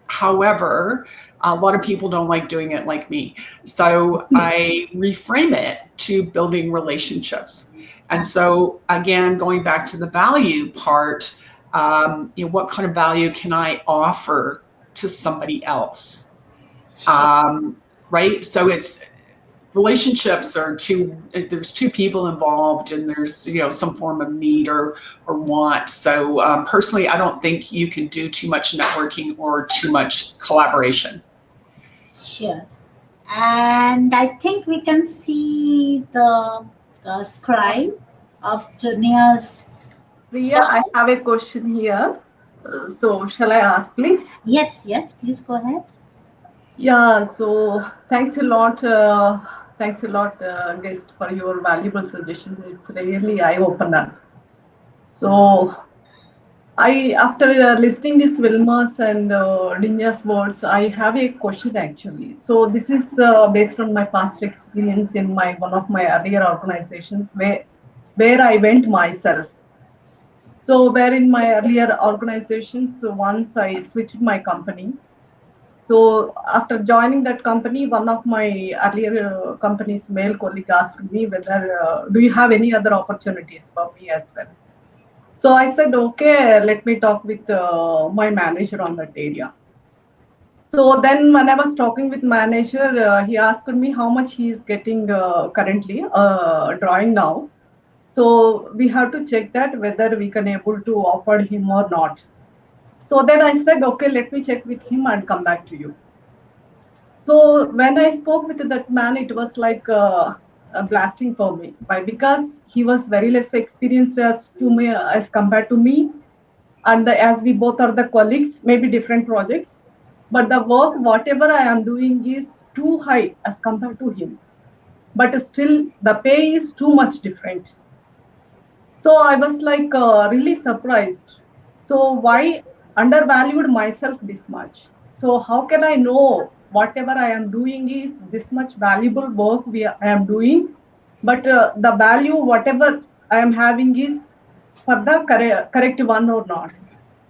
However, a lot of people don't like doing it like me. So I reframe it to building relationships. And so again, going back to the value part, what kind of value can I offer to somebody else? Right? So it's relationships are there's two people involved, and there's some form of need or want. So personally, I don't think you can do too much networking or too much collaboration. Sure. And I think we can see the scribe of Dunja's. Priya, I have a question here. So shall I ask, please? Yes, please go ahead. Yeah, so thanks a lot, guest, for your valuable suggestions. It's really eye-opener. So After listening this Wilma's and Dunja's words, I have a question actually. So this is based on my past experience in one of my earlier organizations where I went myself. So where in my earlier organizations, once I switched my company. So after joining that company, one of my earlier company's male colleague asked me whether do you have any other opportunities for me as well. So I said, okay, let me talk with my manager on that area. So then when I was talking with manager, he asked me how much he is getting currently drawing now. So we have to check that whether we can able to offer him or not. So then I said, okay, let me check with him and come back to you. So when I spoke with that man, it was like a blasting for me. Why? Because he was very less experienced as to me as compared to me, and as we both are the colleagues, maybe different projects, but the work whatever I am doing is too high as compared to him. But still, the pay is too much different. So I was like really surprised. So why undervalued myself this much? So how can I know whatever I am doing is this much valuable work I am doing, but the value whatever I am having is for the correct one or not?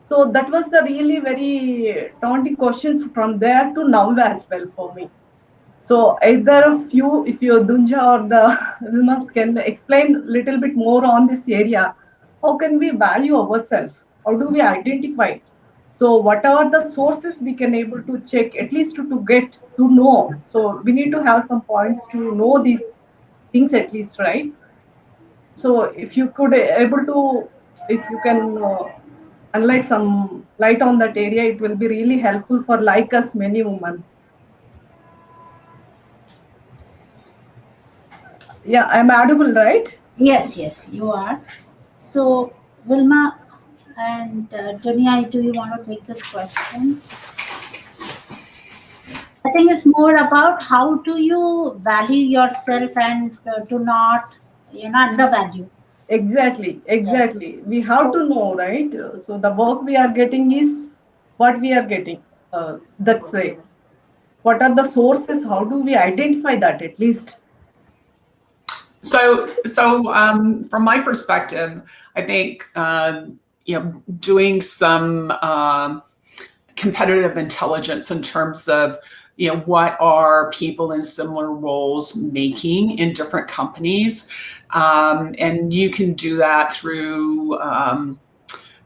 So that was a really very daunting questions from there to now as well for me. So either of you, if you Dunja or the Wilmams can explain a little bit more on this area, how can we value ourselves? How do we identify? So what are the sources we can able to check, at least to get to know? So we need to have some points to know these things at least, right? So if you could able to, if you can highlight some light on that area, it will be really helpful for like us many women. Yeah, I'm audible, right? Yes, yes, you are. So, Wilma and Dunya, do you want to take this question? I think it's more about how do you value yourself and do not, undervalue. Exactly. Yes. We have So, to know, right? So the work we are getting is what we are getting. That's way. What are the sources? How do we identify that at least? So from my perspective, I think doing some competitive intelligence in terms of what are people in similar roles making in different companies, and you can do that through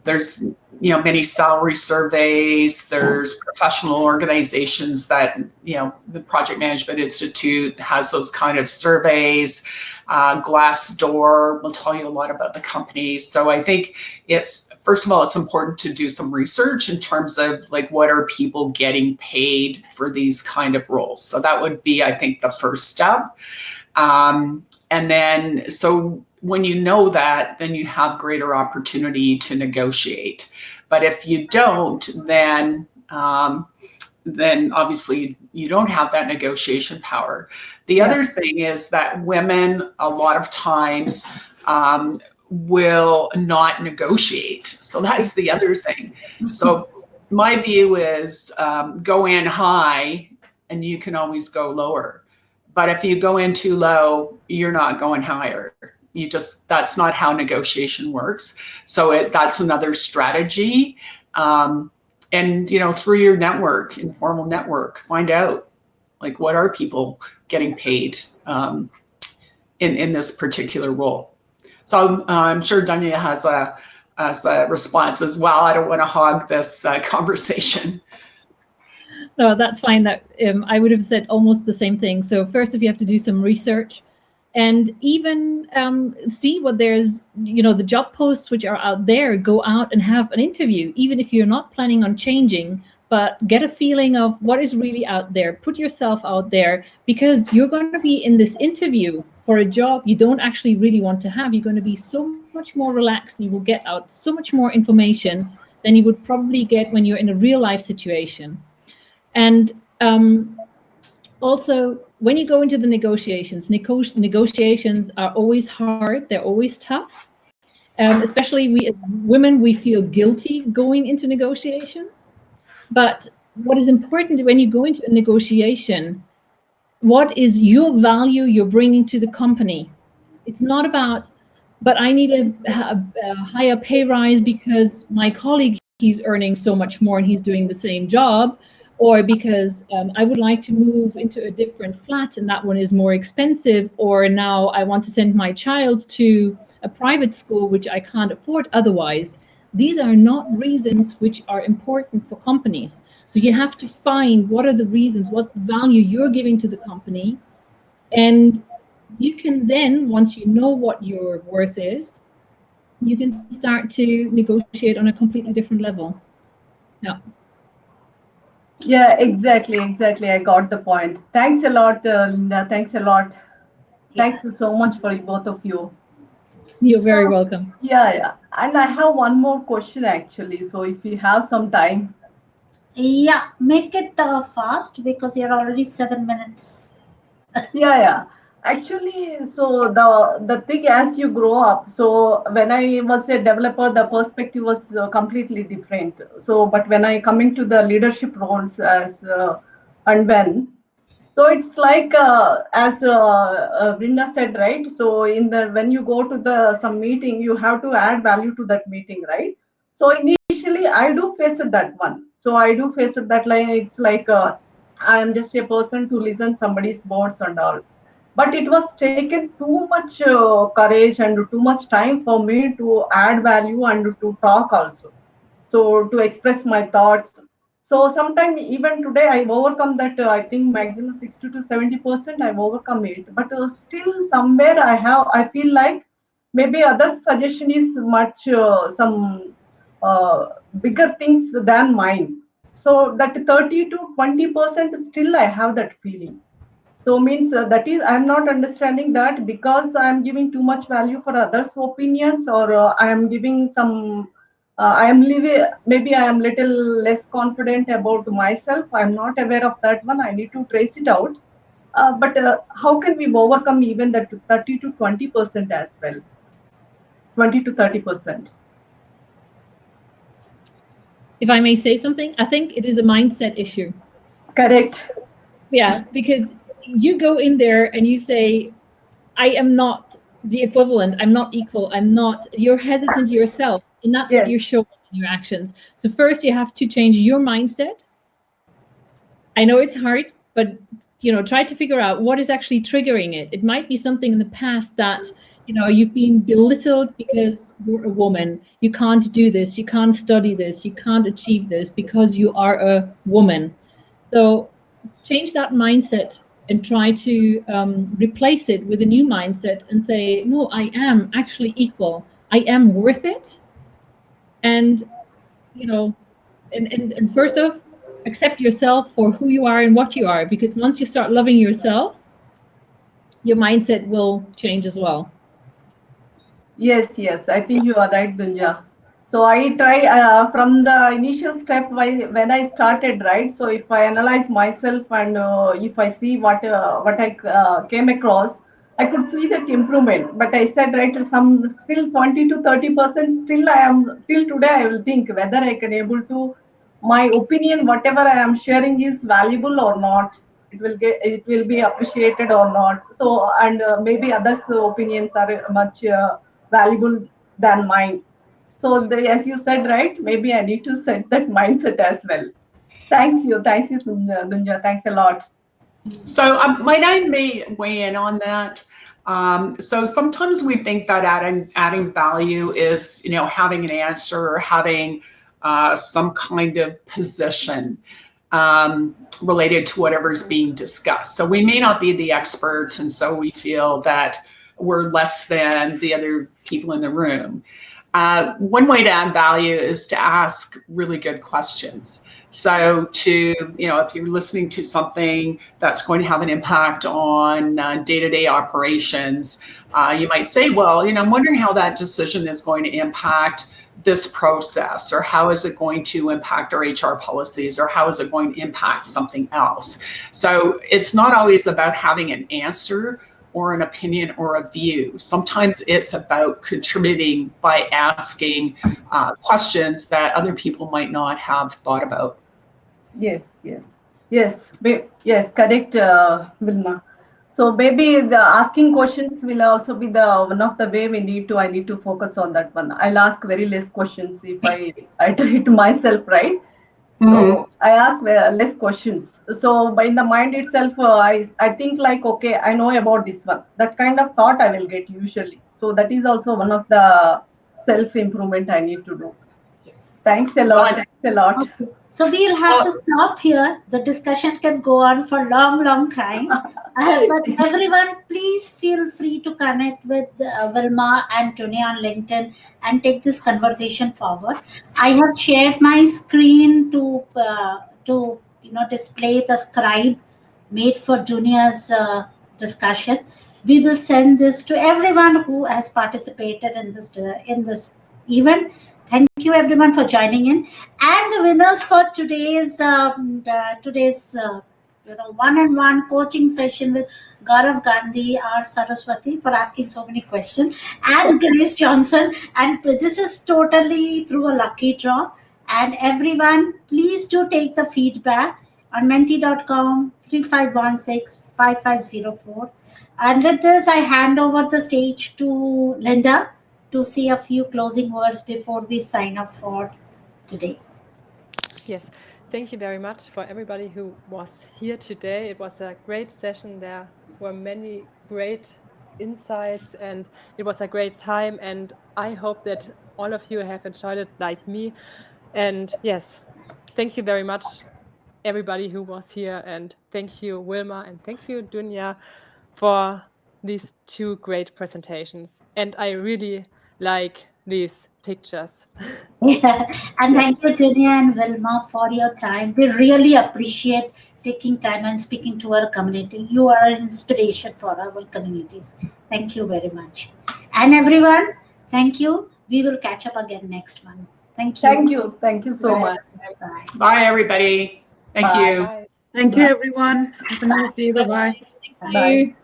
there's many salary surveys. There's professional organizations that the Project Management Institute has those kind of surveys. Glassdoor will tell you a lot about the companies. So I think first of all, it's important to do some research in terms of like what are people getting paid for these kind of roles. So that would be, I think, the first step. And then so when you know that, then you have greater opportunity to negotiate. But if you don't, then obviously you don't have that negotiation power. The other thing is that women a lot of times will not negotiate. So that's the other thing. So my view is go in high and you can always go lower. But if you go in too low, you're not going higher. That's not how negotiation works. So that's another strategy. And through your network, informal network, find out like what are people getting paid in this particular role. So I'm sure Dunja has a response as well. I don't want to hog this conversation. No, that's fine. That I would have said almost the same thing. So first, if you have to do some research, and even see what there's, the job posts which are out there, go out and have an interview, even if you're not planning on changing, but get a feeling of what is really out there. Put yourself out there, because you're going to be in this interview for a job you don't actually really want to have. You're going to be so much more relaxed, and you will get out so much more information than you would probably get when you're in a real life situation. And also, when you go into the negotiations, negotiations are always hard. They're always tough. Especially we as women, we feel guilty going into negotiations. But what is important when you go into a negotiation, what is your value you're bringing to the company? It's not about, but I need a higher pay rise because my colleague, he's earning so much more and he's doing the same job, or because I would like to move into a different flat and that one is more expensive, or now I want to send my child to a private school which I can't afford otherwise. These are not reasons which are important for companies. So you have to find what are the reasons, what's the value you're giving to the company, and you can then, once you know what your worth is, you can start to negotiate on a completely different level. Yeah. Yeah, exactly. I got the point. Thanks a lot, Linda. Thanks a lot. Thanks so much for both of you. You're very welcome. Yeah. And I have one more question actually. So if you have some time. Yeah, make it fast because you're already 7 minutes. Yeah. Actually, so the thing as you grow up, so when I was a developer, the perspective was completely different. So, but when I coming to the leadership roles as and when, so it's like as Brinda said, right? So in the when you go to the some meeting, you have to add value to that meeting, right? So initially, I do face it that one. So I do face it that line. It's like I am just a person to listen somebody's words and all. But it was taken too much courage and too much time for me to add value and to talk also. So to express my thoughts. So sometimes even today I've overcome that. I think maximum 60 to 70% I've overcome it. But still somewhere I feel like maybe other suggestion is much some bigger things than mine. So that 30 to 20% still I have that feeling. So means that is I'm not understanding that because I'm giving too much value for others' opinions, or I am giving some. I am living. Maybe I am little less confident about myself. I'm not aware of that one. I need to trace it out. But how can we overcome even that 30 to 20% as well? 20 to 30%. If I may say something, I think it is a mindset issue. Correct. Yeah, because you go in there and you say, I am not the equivalent, I'm not equal, you're hesitant yourself. And that's what you're showing in your actions. So first you have to change your mindset. I know it's hard, but try to figure out what is actually triggering it. It might be something in the past that, you've been belittled because you're a woman. You can't do this, you can't study this, you can't achieve this because you are a woman. So change that mindset and try to replace it with a new mindset and say, no, I am actually equal. I am worth it. And, and first off, accept yourself for who you are and what you are, because once you start loving yourself, your mindset will change as well. Yes. I think you are right, Dunja. So I try from the initial step when I started, right? So if I analyze myself and if I see what I came across, I could see that improvement. But I said, right, some still 20 to 30% still I am till today. I will think whether I can able to my opinion, whatever I am sharing is valuable or not. It will be appreciated or not. So and maybe others' opinions are much valuable than mine. So as you said, right, maybe I need to set that mindset as well. Thanks you, Dunja. Thanks a lot. So might I may weigh in on that? So sometimes we think that adding value is, having an answer or having some kind of position related to whatever's being discussed. So we may not be the expert, and so we feel that we're less than the other people in the room. One way to add value is to ask really good questions. So if you're listening to something that's going to have an impact on day-to-day operations, you might say, well, I'm wondering how that decision is going to impact this process, or how is it going to impact our HR policies, or how is it going to impact something else? So it's not always about having an answer, or an opinion or a view. Sometimes it's about contributing by asking questions that other people might not have thought about. Yes, correct, Wilma. So maybe the asking questions will also be the one of the way I need to focus on that one. I'll ask very less questions if I try it myself, right? So I ask less questions. So by in the mind itself, I think like, okay, I know about this one. That kind of thought I will get usually. So that is also one of the self improvement I need to do. Yes. Thanks a lot. Thanks a lot. So we'll have to stop here. The discussion can go on for long, long time. But everyone, please feel free to connect with Wilma and Tony on LinkedIn and take this conversation forward. I have shared my screen to display the scribe made for Dunja's discussion. We will send this to everyone who has participated in this event. Thank you everyone for joining in, and the winners for today's one-on-one coaching session with Gaurav Gandhi or Saraswati for asking so many questions, and Grace Johnson. And this is totally through a lucky draw. And everyone, please do take the feedback on menti.com 3516 5504. And with this, I hand over the stage to Linda to say a few closing words before we sign off for today. Yes, thank you very much for everybody who was here today. It was a great session. There were many great insights and it was a great time. And I hope that all of you have enjoyed it like me. And yes, thank you very much, everybody who was here. And thank you, Wilma, and thank you, Dunja, for these two great presentations. And I really like these pictures. Yeah. And thank you, Dunya and Wilma, for your time. We really appreciate taking time and speaking to our community. You are an inspiration for our communities. Thank you very much. And everyone, thank you. We will catch up again next month. Thank you. Thank you. Thank you so much. Bye. Bye, everybody. Thank Bye. you. Bye. Thank you, everyone. Have a nice day. Bye-bye. Bye.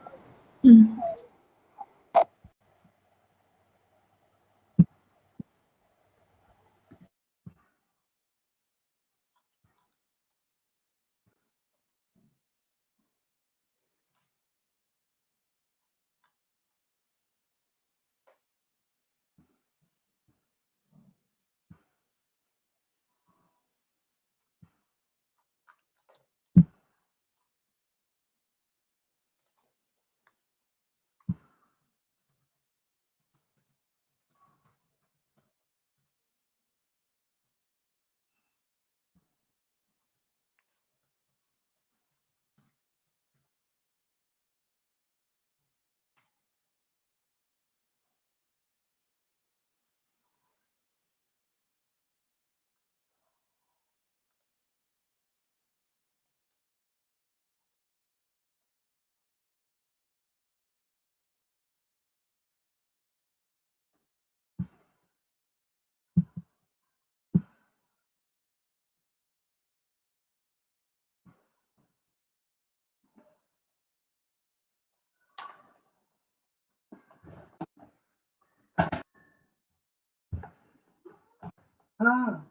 Ah,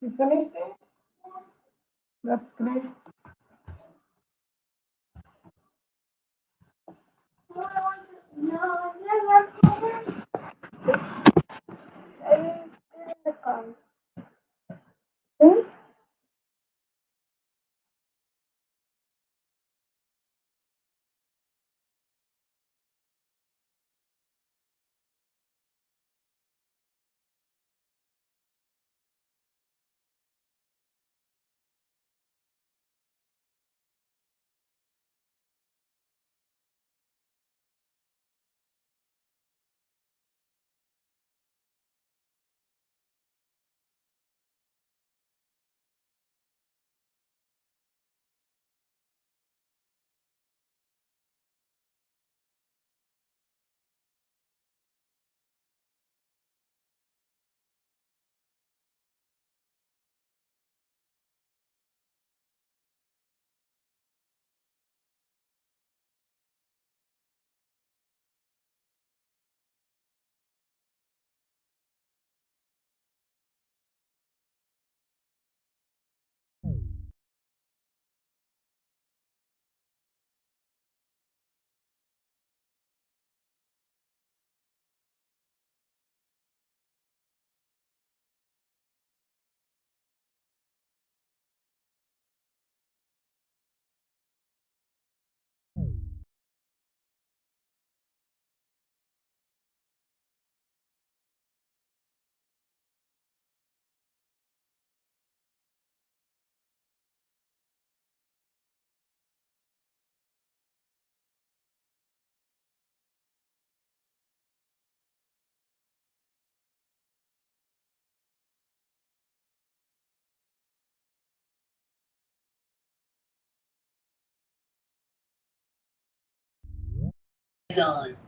you finished it? That's great. is on.